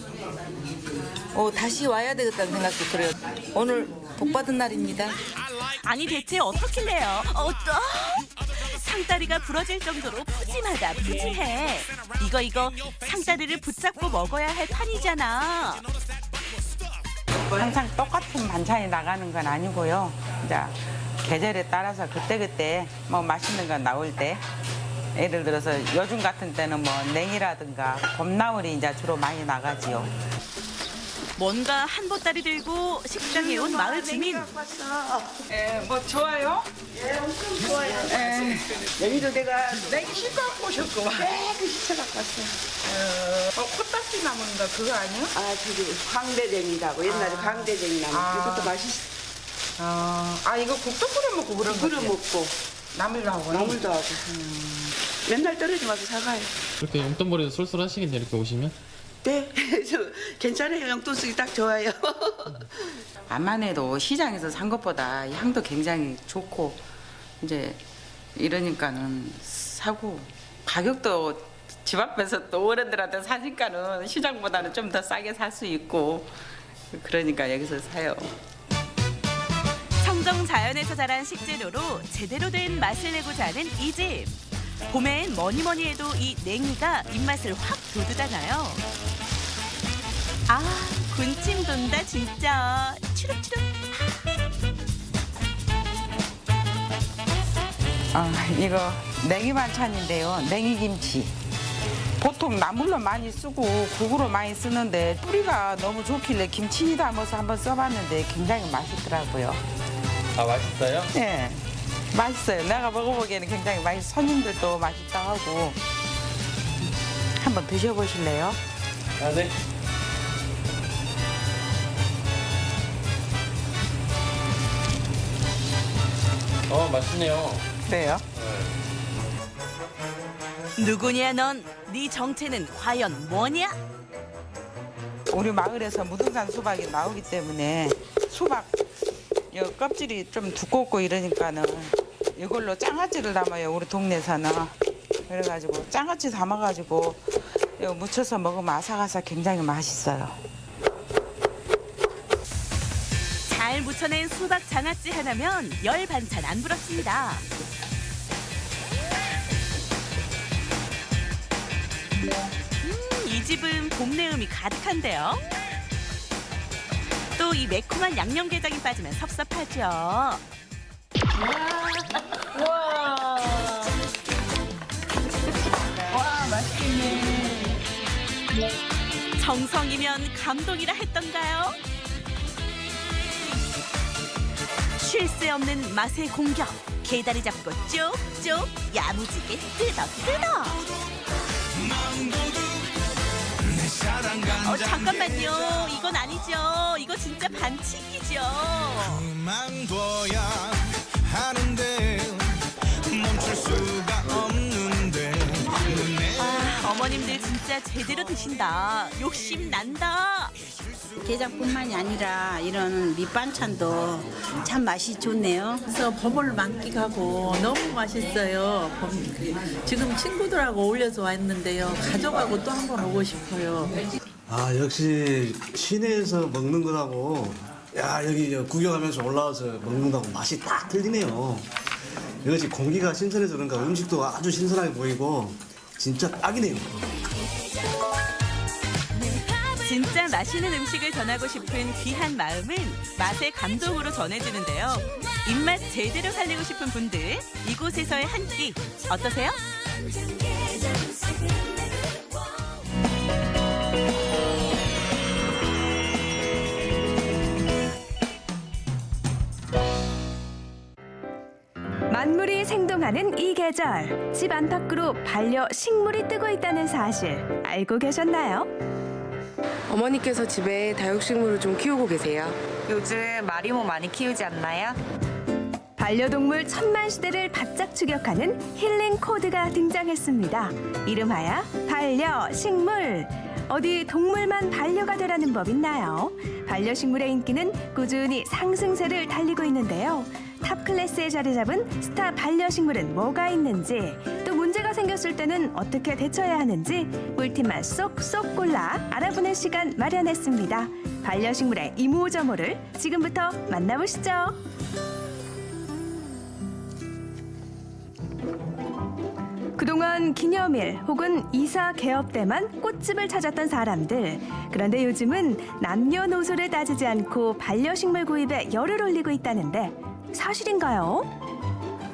다시 와야 되겠다는 생각도 들어요. 오늘 복 받은 날입니다. 아니 대체 어떻길래요? 상다리가 부러질 정도로 푸짐하다 푸짐해. 이거 상다리를 붙잡고 먹어야 할 판이잖아. 항상 똑같은 반찬이 나가는 건 아니고요. 이제 계절에 따라서 그때그때 뭐 맛있는 거 나올 때, 예를 들어서 요즘 같은 때는 뭐 냉이라든가 봄나물이 이제 주로 많이 나가지요. 뭔가 한 보따리 들고 식당에 온 마을 주민. 뭐 좋아요? 예, 엄청 좋아요. 여기도 내가 냉이 씻고 갖고 오셨구만. 깨끗이 쳐갖고 왔어요. 코딱지 나무인가 그거 아니야? 저기 광대쟁이라고 옛날에 광대쟁이 나무. 이것도 맛있어. 이거 국도 끓여 먹고 그런 거지? 끓여 먹고 나물도 하고. 나물도 하고. 맨날 떨어지 마서 사가요. 그렇게 용돈벌이도 쏠쏠하시겠네 이렇게 오시면? 네, 저 괜찮아요. 용돈 쓰기 딱 좋아요. 암만 해도 시장에서 산 것보다 향도 굉장히 좋고 이제 이러니까는 사고 가격도 집 앞에서 또 어른들한테 사니까는 시장보다는 좀 더 싸게 살 수 있고 그러니까 여기서 사요. 청정 자연에서 자란 식재료로 제대로 된 맛을 내고자 하는 이 집. 봄엔 뭐니 해도 이 냉이가 입맛을 확 돋우잖아요. 아, 군침 돈다 진짜. 추룩추룩. 이거 냉이 반찬인데요. 냉이김치. 보통 나물로 많이 쓰고 국으로 많이 쓰는데 뿌리가 너무 좋길래 김치 담아서 한번 써봤는데 굉장히 맛있더라고요. 아, 맛있어요? 네, 맛있어요. 내가 먹어보기에는 굉장히 맛있어. 손님들도 맛있다 하고. 한번 드셔보실래요? 아, 네. 맛있네요. 그래요? 누구냐 넌? 네 정체는 과연 뭐냐? 우리 마을에서 무등산 수박이 나오기 때문에 수박 이 껍질이 좀 두껍고 이러니까는 이걸로 장아찌를 담아요. 우리 동네에서는. 그래가지고 장아찌 담아가지고 이거 무쳐서 먹으면 아삭아삭 굉장히 맛있어요. 잘 무쳐낸 수박 장아찌 하나면 열 반찬 안 부럽습니다. 이 집은 봄 내음이 가득한데요. 또 이 매콤한 양념게장이 빠지면 섭섭하죠. 와. 와, 맛있겠네. 정성이면 감동이라 했던가요? 쉴 새 없는 맛의 공격. 개다리 잡고 쭉쭉 야무지게 뜯어. 잠깐만요. 이건 아니죠. 이거 진짜 반칙이죠. 그만둬야 하는데 멈출 수가 없는데 어머님들 진짜 제대로 드신다. 욕심 난다. 게장뿐만이 아니라 이런 밑반찬도 참 맛이 좋네요. 그래서 봄을 만끽하고 너무 맛있어요. 지금 친구들하고 어울려서 왔는데요. 가족하고 또 한 번 오고 싶어요. 아 역시 시내에서 먹는 거하고 야 여기 구경하면서 올라와서 먹는 거하고 맛이 딱 틀리네요. 이것이 공기가 신선해서 그런가 음식도 아주 신선하게 보이고 진짜 딱이네요. 진짜 맛있는 음식을 전하고 싶은 귀한 마음은 맛의 감동으로 전해지는데요. 입맛 제대로 살리고 싶은 분들, 이곳에서의 한 끼 어떠세요? 만물이 생동하는 이 계절, 집 안팎으로 반려식물이 뜨고 있다는 사실 알고 계셨나요? 어머니께서 집에 다육식물을 좀 키우고 계세요. 요즘 마리모 많이 키우지 않나요? 반려동물 천만 시대를 바짝 추격하는 힐링 코드가 등장했습니다. 이름하여 반려식물. 어디 동물만 반려가 되라는 법 있나요? 반려식물의 인기는 꾸준히 상승세를 달리고 있는데요. 탑 클래스에 자리 잡은 스타 반려식물은 뭐가 있는지, 또 문제가 생겼을 때는 어떻게 대처해야 하는지 꿀팁만 쏙쏙 골라 알아보는 시간 마련했습니다. 반려식물의 이모저모를 지금부터 만나보시죠. 그동안 기념일 혹은 이사 개업 때만 꽃집을 찾았던 사람들. 그런데 요즘은 남녀노소를 따지지 않고 반려식물 구입에 열을 올리고 있다는데 사실인가요?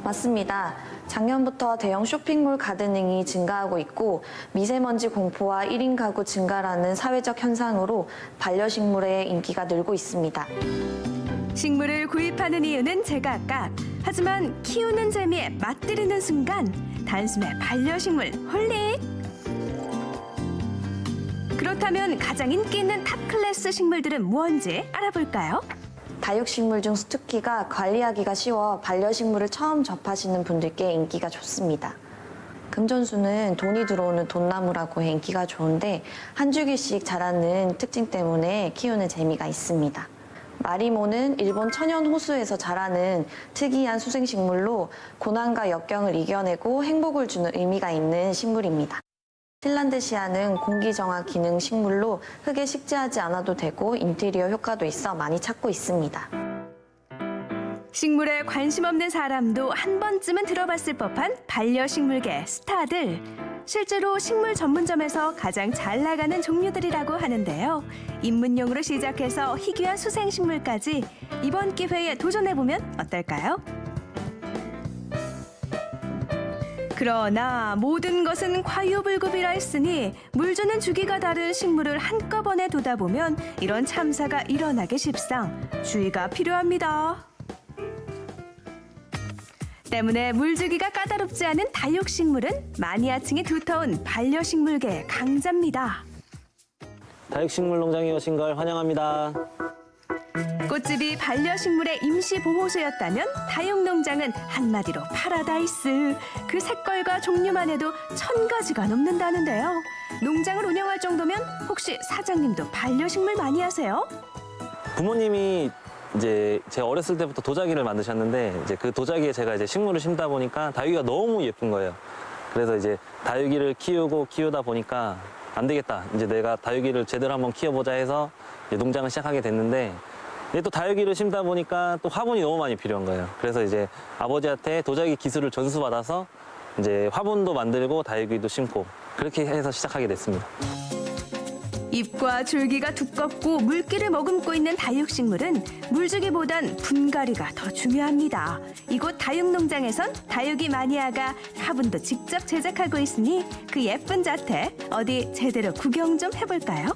맞습니다. 작년부터 대형 쇼핑몰 가드닝이 증가하고 있고 미세먼지 공포와 1인 가구 증가라는 사회적 현상으로 반려식물의 인기가 늘고 있습니다. 식물을 구입하는 이유는 제각각. 하지만 키우는 재미에 맛들이는 순간 단숨에 반려식물 홀릭! 그렇다면 가장 인기 있는 탑 클래스 식물들은 뭔지 알아볼까요? 다육식물 중 수투키가 관리하기가 쉬워 반려식물을 처음 접하시는 분들께 인기가 좋습니다. 금전수는 돈이 들어오는 돈나무라고 해 인기가 좋은데 한 줄기씩 자라는 특징 때문에 키우는 재미가 있습니다. 마리모는 일본 천연 호수에서 자라는 특이한 수생식물로 고난과 역경을 이겨내고 행복을 주는 의미가 있는 식물입니다. 핀란드시아는 공기정화 기능 식물로 흙에 식재하지 않아도 되고 인테리어 효과도 있어 많이 찾고 있습니다. 식물에 관심 없는 사람도 한 번쯤은 들어봤을 법한 반려식물계 스타들. 실제로 식물 전문점에서 가장 잘 나가는 종류들이라고 하는데요. 입문용으로 시작해서 희귀한 수생식물까지 이번 기회에 도전해보면 어떨까요? 그러나 모든 것은 과유불급이라 했으니 물 주는 주기가 다른 식물을 한꺼번에 두다 보면 이런 참사가 일어나기 십상 주의가 필요합니다. 때문에 물주기가 까다롭지 않은 다육식물은 마니아층이 두터운 반려식물계의 강자입니다. 다육식물 농장에 오신 걸 환영합니다. 꽃집이 반려식물의 임시 보호소였다면 다육농장은 한마디로 파라다이스. 그 색깔과 종류만 해도 1000가지가 넘는다는데요. 농장을 운영할 정도면 혹시 사장님도 반려식물 많이 하세요? 부모님이 이제 제가 어렸을 때부터 도자기를 만드셨는데 이제 그 도자기에 제가 이제 식물을 심다 보니까 다육이가 너무 예쁜 거예요. 그래서 이제 다육이를 키우다 보니까 안 되겠다. 이제 내가 다육이를 제대로 한번 키워보자 해서 이제 농장을 시작하게 됐는데 이제 또 다육이를 심다 보니까 또 화분이 너무 많이 필요한 거예요. 그래서 이제 아버지한테 도자기 기술을 전수받아서 이제 화분도 만들고 다육이도 심고 그렇게 해서 시작하게 됐습니다. 잎과 줄기가 두껍고 물기를 머금고 있는 다육식물은 물주기보단 분갈이가 더 중요합니다. 이곳 다육농장에선 다육이 마니아가 화분도 직접 제작하고 있으니 그 예쁜 자태 어디 제대로 구경 좀 해볼까요?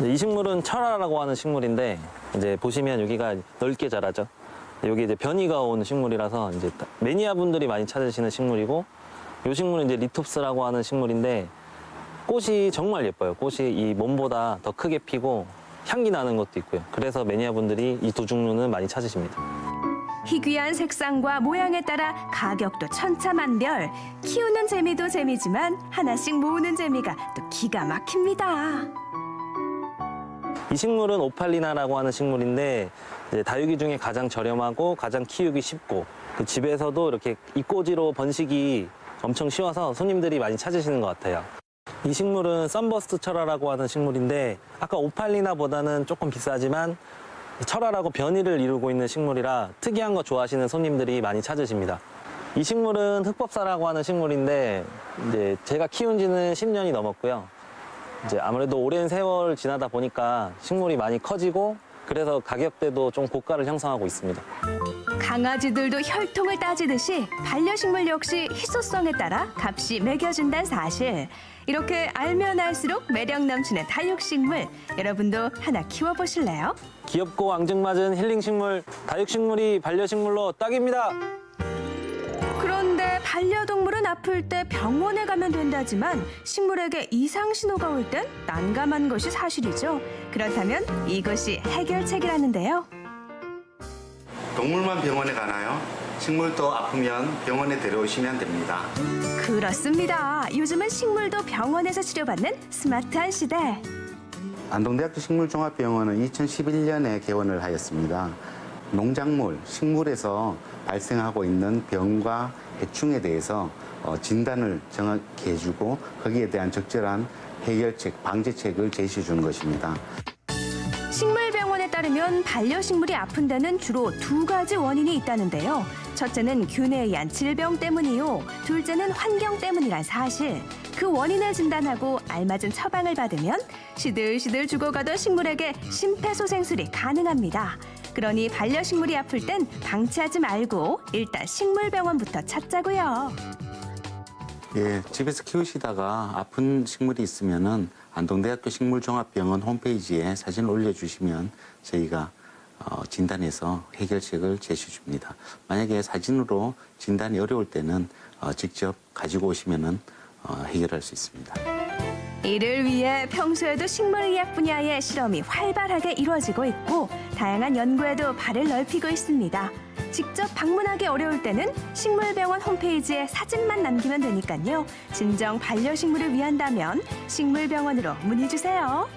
이 식물은 철화라고 하는 식물인데 이제 보시면 여기가 넓게 자라죠. 여기 이제 변이가 온 식물이라서 이제 매니아 분들이 많이 찾으시는 식물이고 이 식물은 이제 리톱스라고 하는 식물인데 꽃이 정말 예뻐요. 꽃이 이 몸보다 더 크게 피고 향기 나는 것도 있고요. 그래서 매니아 분들이 이 두 종류는 많이 찾으십니다. 희귀한 색상과 모양에 따라 가격도 천차만별. 키우는 재미도 재미지만 하나씩 모으는 재미가 또 기가 막힙니다. 이 식물은 오팔리나라고 하는 식물인데 이제 다육이 중에 가장 저렴하고 가장 키우기 쉽고 그 집에서도 이렇게 이꼬지로 번식이 엄청 쉬워서 손님들이 많이 찾으시는 것 같아요. 이 식물은 썬버스트 철화라고 하는 식물인데 아까 오팔리나보다는 조금 비싸지만 철화라고 변이를 이루고 있는 식물이라 특이한 거 좋아하시는 손님들이 많이 찾으십니다. 이 식물은 흑법사라고 하는 식물인데 이제 제가 키운 지는 10년이 넘었고요. 이제 아무래도 오랜 세월 지나다 보니까 식물이 많이 커지고 그래서 가격대도 좀 고가를 형성하고 있습니다. 강아지들도 혈통을 따지듯이 반려식물 역시 희소성에 따라 값이 매겨진다는 사실. 이렇게 알면 알수록 매력 넘치는 다육식물. 여러분도 하나 키워보실래요? 귀엽고 앙증맞은 힐링식물, 다육식물이 반려식물로 딱입니다. 그런데 반려동물은 아플 때 병원에 가면 된다지만 식물에게 이상 신호가 올 땐 난감한 것이 사실이죠. 그렇다면 이것이 해결책이라는데요. 동물만 병원에 가나요? 식물도 아프면 병원에 데려오시면 됩니다. 그렇습니다. 요즘은 식물도 병원에서 치료받는 스마트한 시대. 안동대학교 식물종합병원은 2011년에 개원을 하였습니다. 농작물, 식물에서 발생하고 있는 병과 해충에 대해서 진단을 정확히 해주고 거기에 대한 적절한 해결책, 방제책을 제시해 주는 것입니다. 식물병원에 따르면 반려식물이 아픈 데는 주로 두 가지 원인이 있다는데요. 첫째는 균에 의한 질병 때문이요. 둘째는 환경 때문이란 사실. 그 원인을 진단하고 알맞은 처방을 받으면 시들시들 죽어가던 식물에게 심폐소생술이 가능합니다. 그러니 반려식물이 아플 땐 방치하지 말고 일단 식물병원부터 찾자고요. 예, 집에서 키우시다가 아픈 식물이 있으면은 안동대학교 식물종합병원 홈페이지에 사진을 올려주시면 저희가 진단해서 해결책을 제시해 줍니다. 만약에 사진으로 진단이 어려울 때는 직접 가지고 오시면은 해결할 수 있습니다. 이를 위해 평소에도 식물의학 분야의 실험이 활발하게 이루어지고 있고 다양한 연구에도 발을 넓히고 있습니다. 직접 방문하기 어려울 때는 식물병원 홈페이지에 사진만 남기면 되니까요. 진정 반려식물을 위한다면 식물병원으로 문의주세요.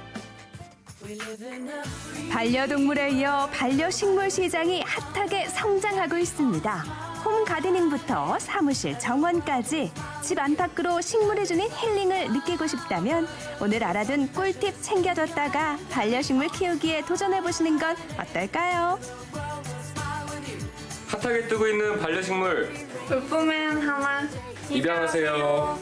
반려동물에 이어 반려식물 시장이 핫하게 성장하고 있습니다. 홈 가드닝부터 사무실 정원까지 집 안팎으로 식물이 주는 힐링을 느끼고 싶다면 오늘 알아둔 꿀팁 챙겨뒀다가 반려식물 키우기에 도전해보시는 건 어떨까요? 핫하게 뜨고 있는 반려식물 불보면 하나 입양하세요.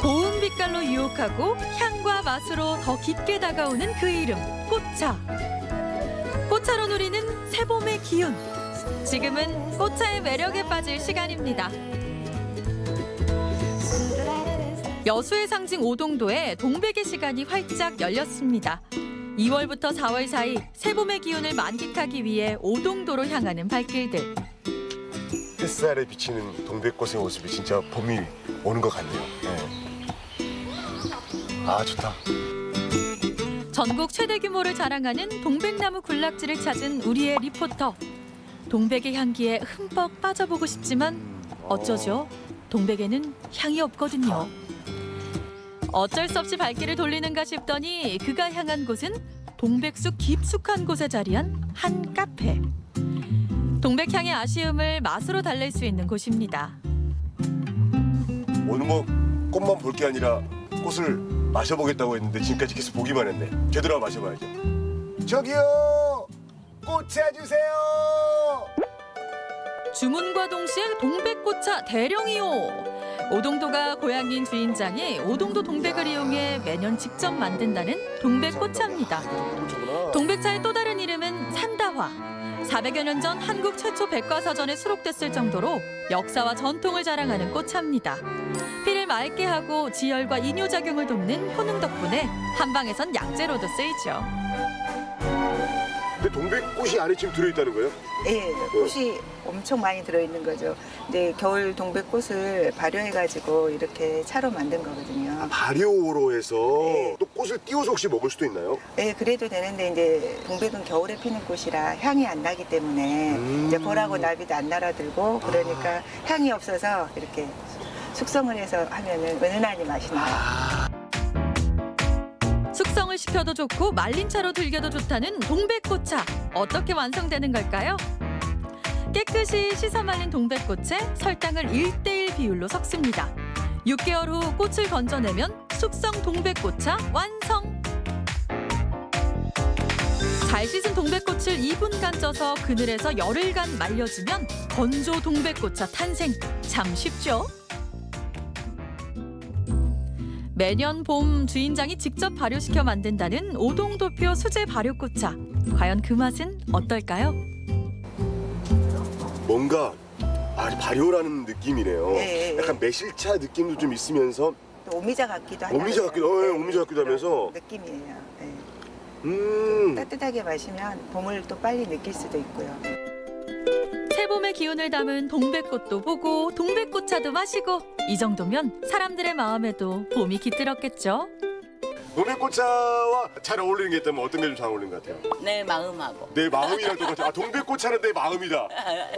고운 빛깔로 유혹하고 향과 맛으로 더 깊게 다가오는 그 이름, 꽃차. 꽃차로 누리는 새봄의 기운. 지금은 꽃차의 매력에 빠질 시간입니다. 여수의 상징 오동도에 동백의 시간이 활짝 열렸습니다. 2월부터 4월 사이 새봄의 기운을 만끽하기 위해 오동도로 향하는 발길들. 햇살에 비치는 동백꽃의 모습이 진짜 봄이 오는 것 같네요. 네. 아, 좋다. 전국 최대 규모를 자랑하는 동백나무 군락지를 찾은 우리의 리포터. 동백의 향기에 흠뻑 빠져보고 싶지만 어쩌죠? 동백에는 향이 없거든요. 어쩔 수 없이 발길을 돌리는가 싶더니 그가 향한 곳은 동백숲 깊숙한 곳에 자리한 한 카페. 동백향의 아쉬움을 맛으로 달랠 수 있는 곳입니다. 오늘 뭐 꽃만 볼 게 아니라 꽃을 마셔보겠다고 했는데 지금까지 계속 보기만 했네. 제대로 한번 마셔봐야죠. 저기요, 꽃 사주세요. 주문과 동시에 동백꽃차 대령이요. 오동도가 고향인 주인장이 오동도 동백을 이용해 매년 직접 만든다는 동백꽃차입니다. 동백차의 또 다른 이름은 산다화. 400여 년 전 한국 최초 백과사전에 수록됐을 정도로 역사와 전통을 자랑하는 꽃차입니다. 피를 맑게 하고 지혈과 이뇨작용을 돕는 효능 덕분에 한방에선 약재로도 쓰이죠. 근데 동백꽃이 안에 지금 들어있다는 거예요? 네, 꽃이 엄청 많이 들어있는 거죠. 근데 겨울 동백꽃을 발효해가지고 이렇게 차로 만든 거거든요. 발효로 해서 또 꽃을 띄워서 혹시 먹을 수도 있나요? 네, 그래도 되는데 이제 동백은 겨울에 피는 꽃이라 향이 안 나기 때문에 이제 벌하고 나비도 안 날아들고 그러니까 향이 없어서 이렇게 숙성을 해서 하면은 은은하니 맛이 나요. 숙성을 시켜도 좋고 말린 차로 들겨도 좋다는 동백꽃차. 어떻게 완성되는 걸까요? 깨끗이 씻어 말린 동백꽃에 설탕을 1:1 비율로 섞습니다. 6개월 후 꽃을 건져내면 숙성 동백꽃차 완성! 잘 씻은 동백꽃을 2분간 쪄서 그늘에서 열흘간 말려주면 건조 동백꽃차 탄생! 참 쉽죠? 매년 봄 주인장이 직접 발효시켜 만든다는 오동도표 수제 발효꽃차. 과연 그 맛은 어떨까요? 뭔가 발효라는 느낌이네요. 네. 약간 매실차 느낌도 좀 있으면서 또 오미자 같기도 하고. 오미자 같기도 하면서 느낌이에요. 네. 따뜻하게 마시면 봄을 또 빨리 느낄 수도 있고요. 새봄의 기운을 담은 동백꽃도 보고 동백꽃차도 마시고 이 정도면 사람들의 마음에도 봄이 깃들었겠죠. 동백꽃차와 잘 어울리는 게 있다면 어떤 게 좀 잘 어울리는 것 같아요? 내 마음하고. 내 마음이랑 똑같아요. 동백꽃차는 내 마음이다.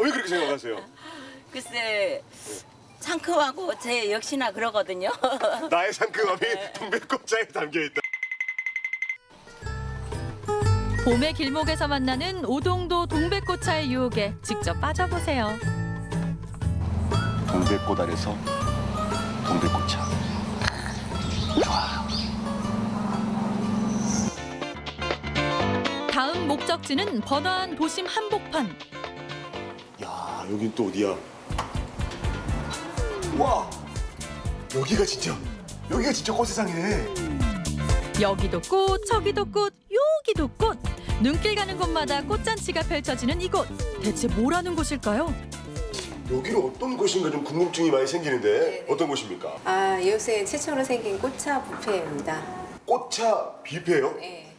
왜 그렇게 생각하세요? 글쎄 상큼하고 제 역시나 그러거든요. 나의 상큼함이 동백꽃차에 담겨있다. 봄의 길목에서 만나는 오동도 동백꽃차의 유혹에 직접 빠져보세요. 동백꽃 아래서 동백꽃차. 좋아. 다음 목적지는 번화한 도심 한복판. 야, 여긴 또 어디야? 와, 여기가 진짜 꽃세상이네. 여기도 꽃, 저기도 꽃, 여기도 꽃. 눈길 가는 곳마다 꽃잔치가 펼쳐지는 이곳. 대체 뭐라는 곳일까요? 여기는 어떤 곳인가 좀 궁금증이 많이 생기는데 어떤 곳입니까? 아, 이곳에 최초로 생긴 꽃차 뷔페입니다. 꽃차 뷔페요? 네.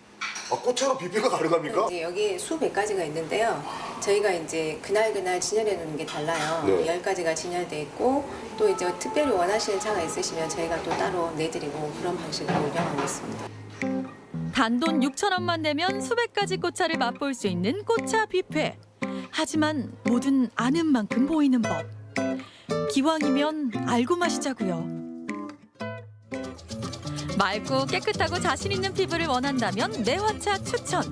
아, 꽃차로 뷔페가 가능합니까? 이제 여기 수백 가지가 있는데요. 저희가 이제 그날 진열해 놓는 게 달라요. 네. 10가지가 진열돼 있고 또 이제 특별히 원하시는 차가 있으시면 저희가 또 따로 내드리고 그런 방식으로 운영하고 있습니다. 단돈 6,000원만 내면 수백 가지 꽃차를 맛볼 수 있는 꽃차 뷔페. 하지만 뭐든 아는 만큼 보이는 법. 기왕이면 알고 마시자고요. 맑고 깨끗하고 자신 있는 피부를 원한다면 매화차 추천.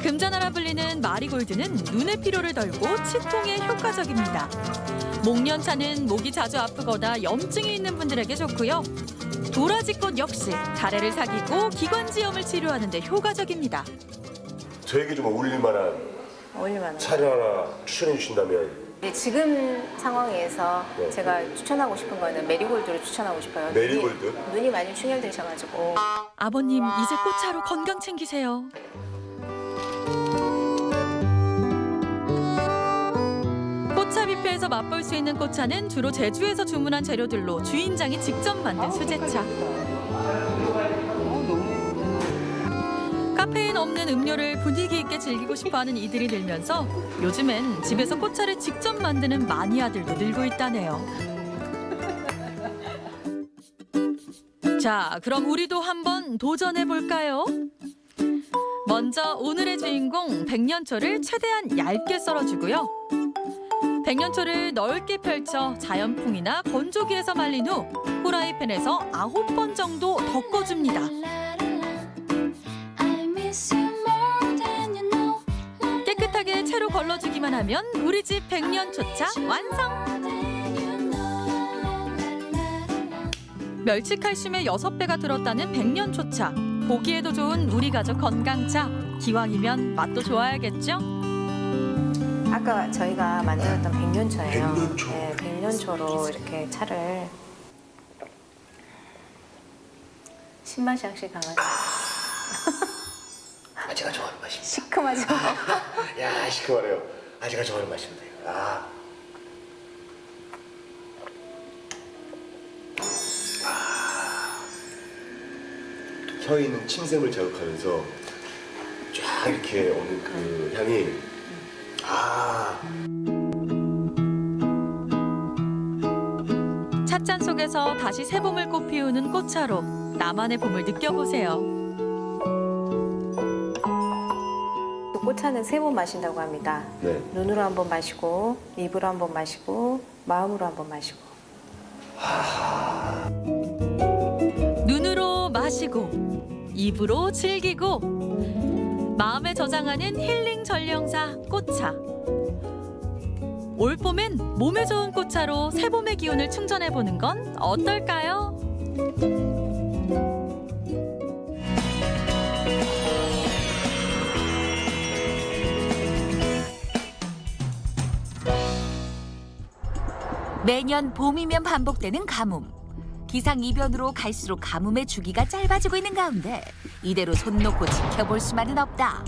금전하라 불리는 마리골드는 눈의 피로를 덜고 치통에 효과적입니다. 목련차는 목이 자주 아프거나 염증이 있는 분들에게 좋고요. 도라지꽃 역시 가래를 사귀고 기관지염을 치료하는 데 효과적입니다. 저에게 좀 어울릴 만한 차를 하나 추천해 주신다면? 네, 지금 상황에서 네. 제가 추천하고 싶은 거는 메리골드를 추천하고 싶어요. 메리골드? 눈이 많이 충혈되셔가지고. 아버님 이제 꽃차로 건강 챙기세요. 꽃차 뷔페에서 맛볼 수 있는 꽃차는 주로 제주에서 주문한 재료들로 주인장이 직접 만든 수제차. 카페인 없는 음료를 분위기 있게 즐기고 싶어하는 이들이 늘면서 요즘엔 집에서 꽃차를 직접 만드는 마니아들도 늘고 있다네요. 자, 그럼 우리도 한번 도전해 볼까요? 먼저 오늘의 주인공 백년초를 최대한 얇게 썰어주고요. 백년초를 넓게 펼쳐 자연풍이나 건조기에서 말린 후 후라이팬에서 9번 정도 덮어줍니다. 깨끗하게 채로 걸러주기만 하면 우리 집 백년초차 완성! 멸치 칼슘의 6배가 들었다는 백년초차. 보기에도 좋은 우리 가족 건강차. 기왕이면 맛도 좋아야겠죠? 아까 저희가 만들었던 백년초예요. 네, 백년초로 이렇게 차를 신맛이 확실히 강하죠. 아, 제가 좋아하는 맛입니다. 시큼하죠. 야, 시큼하네요. 아, 제가 좋아하는 맛입니다. 아. 혀에 있는 침샘을 자극하면서 쫙 이렇게 오는 그 향이 찻잔 속에서 다시 새 봄을 꽃피우는 꽃차로 나만의 봄을 느껴보세요. 꽃차는 세 번 마신다고 합니다. 네. 눈으로 한번 마시고, 입으로 한번 마시고, 마음으로 한번 마시고. 눈으로 마시고 입으로 즐기고 마음에 저장하는 힐링 전령사 꽃차. 올 봄엔 몸에 좋은 꽃차로 새 봄의 기운을 충전해보는 건 어떨까요? 매년 봄이면 반복되는 가뭄. 기상이변으로 갈수록 가뭄의 주기가 짧아지고 있는 가운데 이대로 손 놓고 지켜볼 수만은 없다.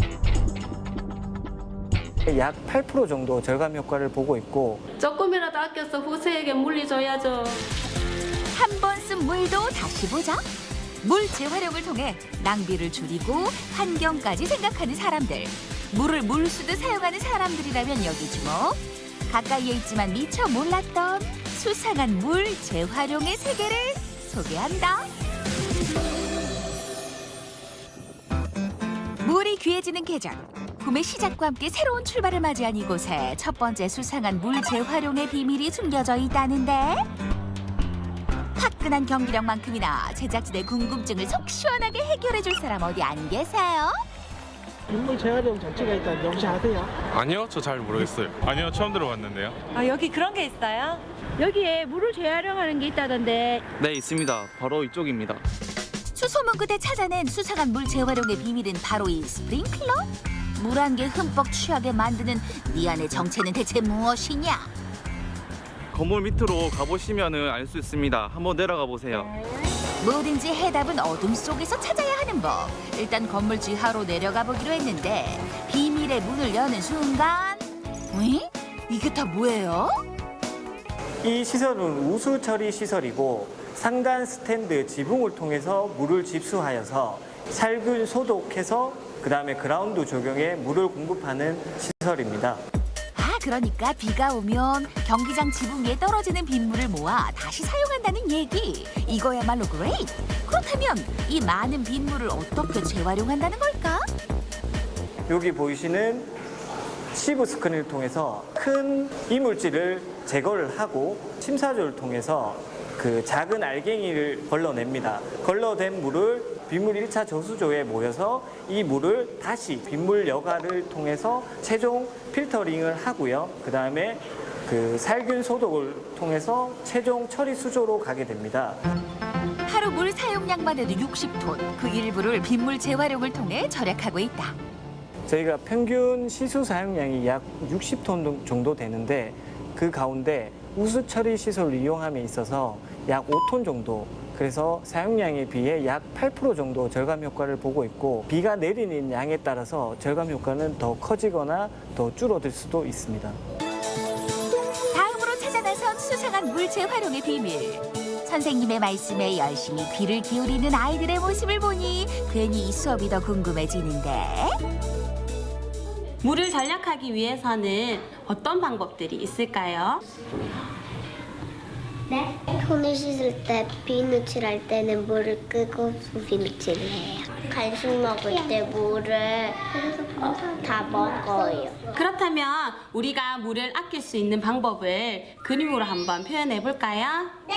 약 8% 정도 절감 효과를 보고 있고 조금이라도 아껴서 후세에게 물려줘야죠. 한 번 쓴 물도 다시 보자. 물 재활용을 통해 낭비를 줄이고 환경까지 생각하는 사람들. 물을 물수도 사용하는 사람들이라면 여기 주목. 가까이에 있지만 미처 몰랐던 수상한 물 재활용의 세계를 소개한다. 물이 귀해지는 계절. 봄의 시작과 함께 새로운 출발을 맞이한 이곳에 첫 번째 수상한 물 재활용의 비밀이 숨겨져 있다는데 화끈한 경기력만큼이나 제작진의 궁금증을 속 시원하게 해결해줄 사람 어디 안 계세요? 빗물 재활용 장치가 있다는데 혹시 아세요? 아니요, 저 잘 모르겠어요. 아니요, 처음 들어봤는데요. 아, 여기 그런 게 있어요? 여기에 물을 재활용하는 게 있다던데. 네, 있습니다. 바로 이쪽입니다. 수소문 끝에 찾아낸 수상한 물 재활용의 비밀은 바로 이 스프링클러? 물 한 개 흠뻑 취하게 만드는 네 안의 정체는 대체 무엇이냐? 건물 밑으로 가보시면 알 수 있습니다. 한번 내려가 보세요. 뭐든지 해답은 어둠 속에서 찾아야 하는 법. 일단 건물 지하로 내려가 보기로 했는데 비밀의 문을 여는 순간 왜? 이게 다 뭐예요? 이 시설은 우수 처리 시설이고 상단 스탠드 지붕을 통해서 물을 집수하여서 살균 소독해서 그다음에 그라운드 조경에 물을 공급하는 시설입니다. 아, 그러니까 비가 오면 경기장 지붕 위에 떨어지는 빗물을 모아 다시 사용한다는 얘기. 이거야말로 그레이트. 그렇다면 이 많은 빗물을 어떻게 재활용한다는 걸까? 여기 보이시는 시브 스크린을 통해서 큰 이물질을 제거를 하고 침사조를 통해서 그 작은 알갱이를 걸러냅니다. 걸러낸 물을 빗물 1차 저수조에 모여서 이 물을 다시 빗물 여과를 통해서 최종 필터링을 하고요. 그 다음에 그 살균 소독을 통해서 최종 처리 수조로 가게 됩니다. 하루 물 사용량만 해도 60톤. 그 일부를 빗물 재활용을 통해 절약하고 있다. 저희가 평균 시수 사용량이 약 60톤 정도 되는데 그 가운데 우수 처리 시설을 이용함에 있어서 약 5톤 정도, 그래서 사용량에 비해 약 8% 정도 절감 효과를 보고 있고 비가 내리는 양에 따라서 절감 효과는 더 커지거나 더 줄어들 수도 있습니다. 다음으로 찾아 나선 수상한 물 재활용의 비밀. 선생님의 말씀에 열심히 귀를 기울이는 아이들의 모습을 보니 괜히 이 수업이 더 궁금해지는데. 물을 절약하기 위해서는 어떤 방법들이 있을까요? 네? 손을 씻을 때 비누칠할 때는 물을 끄고 비누칠을 해요. 간식 먹을 때 물을 다 먹어요. 그렇다면 우리가 물을 아낄 수 있는 방법을 그림으로 한번 표현해 볼까요? 네!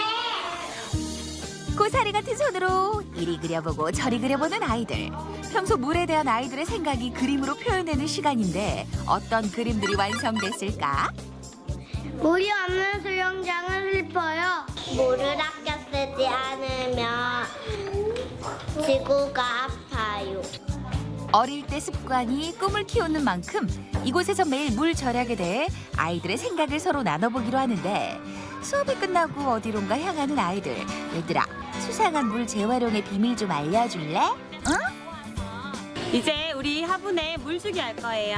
고사리 같은 손으로 이리 그려보고 저리 그려보는 아이들. 평소 물에 대한 아이들의 생각이 그림으로 표현되는 시간인데 어떤 그림들이 완성됐을까? 물이 없는 수영장은 슬퍼요. 물을 아껴 쓰지 않으면 지구가 아파요. 어릴 때 습관이 꿈을 키우는 만큼 이곳에서 매일 물 절약에 대해 아이들의 생각을 서로 나눠보기로 하는데 수업이 끝나고 어디론가 향하는 아이들. 얘들아, 수상한 물 재활용의 비밀 좀 알려줄래? 응? 이제 우리 화분에 물주기 할 거예요.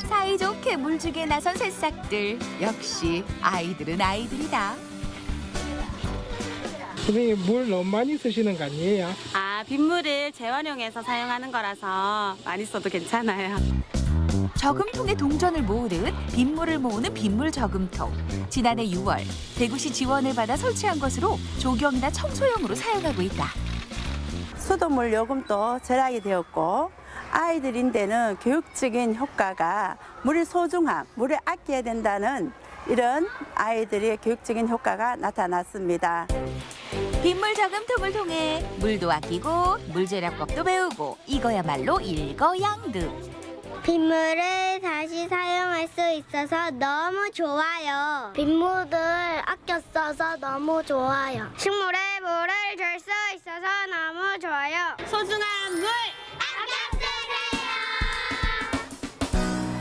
사이좋게 물주기에 나선 새싹들. 역시 아이들은 아이들이다. 선생님 물 너무 많이 쓰시는 거 아니에요? 빗물을 재활용해서 사용하는 거라서 많이 써도 괜찮아요. 저금통에 동전을 모으듯 빗물을 모으는 빗물 저금통. 지난해 6월 대구시 지원을 받아 설치한 것으로 조경이나 청소용으로 사용하고 있다. 수돗물 요금도 절약이 되었고 아이들인데는 교육적인 효과가 물의 소중함, 물을 아껴야 된다는 이런 아이들의 교육적인 효과가 나타났습니다. 빗물 저금통을 통해 물도 아끼고 물 절약법도 배우고 이거야말로 일거양득. 빗물을 다시 사용할 수 있어서 너무 좋아요. 빗물을 아껴 써서 너무 좋아요. 식물에 물을 줄 수 있어서 너무 좋아요. 소중한 물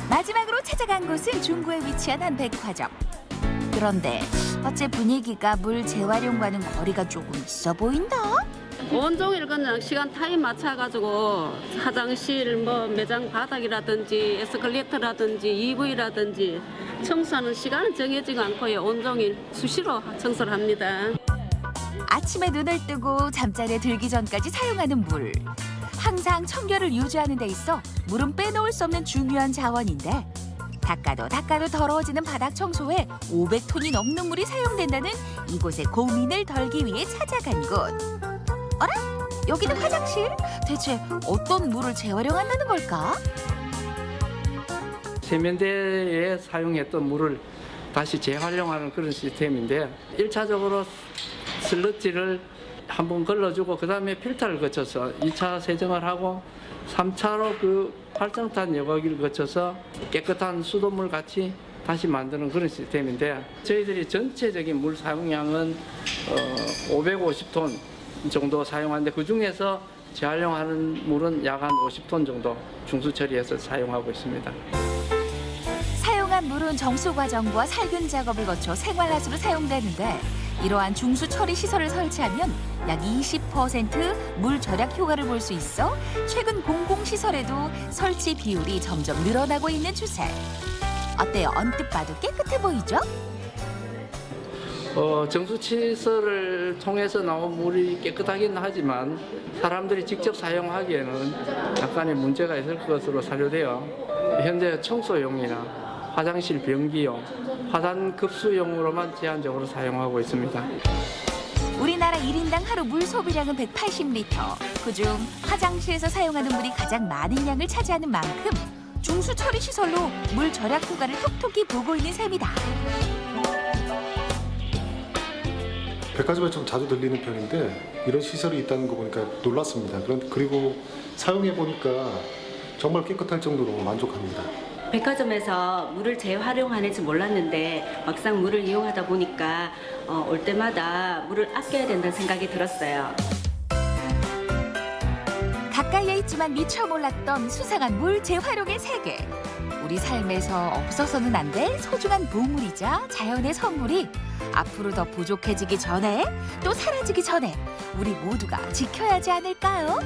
마지막으로 찾아간 곳은 중구에 위치한 한 백화점. 그런데 어째 분위기가 물 재활용과는 거리가 조금 있어 보인다? 온종일 그냥 시간 타임 맞춰가지고 화장실, 매장 바닥이라든지 에스컬레이터라든지 EV라든지 청소하는 시간은 정해지지 않고요. 온종일 수시로 청소를 합니다. 아침에 눈을 뜨고 잠자리에 들기 전까지 사용하는 물. 항상 청결을 유지하는 데 있어 물은 빼놓을 수 없는 중요한 자원인데 닦아도 더러워지는 바닥 청소에 500톤이 넘는 물이 사용된다는 이곳의 고민을 덜기 위해 찾아간 곳. 어라? 여기는 화장실? 대체 어떤 물을 재활용한다는 걸까? 세면대에 사용했던 물을 다시 재활용하는 그런 시스템인데 1차적으로 슬러지를 한번 걸러주고 그 다음에 필터를 거쳐서 2차 세정을 하고 3차로 그 활성탄 여과기를 거쳐서 깨끗한 수돗물 같이 다시 만드는 그런 시스템인데 저희들이 전체적인 물 사용량은 550톤 정도 사용하는데 그중에서 재활용하는 물은 약 한 50톤 정도 중수 처리해서 사용하고 있습니다. 사용한 물은 정수 과정과 살균 작업을 거쳐 생활하수로 사용되는데 이러한 중수 처리 시설을 설치하면 약 20% 물 절약 효과를 볼 수 있어 최근 공공시설에도 설치 비율이 점점 늘어나고 있는 추세. 어때요? 언뜻 봐도 깨끗해 보이죠? 정수시설을 통해서 나온 물이 깨끗하긴 하지만 사람들이 직접 사용하기에는 약간의 문제가 있을 것으로 사료되어 현재 청소용이나 화장실 변기용, 화단 급수용으로만 제한적으로 사용하고 있습니다. 우리나라 1인당 하루 물 소비량은 180리터. 그중 화장실에서 사용하는 물이 가장 많은 양을 차지하는 만큼 중수 처리 시설로 물 절약 효과를 톡톡히 보고 있는 셈이다. 백화점에 좀 자주 들리는 편인데 이런 시설이 있다는 거 보니까 놀랐습니다. 그리고 사용해 보니까 정말 깨끗할 정도로 만족합니다. 백화점에서 물을 재활용하는지 몰랐는데 막상 물을 이용하다 보니까 올 때마다 물을 아껴야 된다는 생각이 들었어요. 가까이에 있지만 미처 몰랐던 수상한 물 재활용의 세계. 우리 삶에서 없어서는 안 될 소중한 보물이자 자연의 선물이 앞으로 더 부족해지기 전에 또 사라지기 전에 우리 모두가 지켜야 하지 않을까요?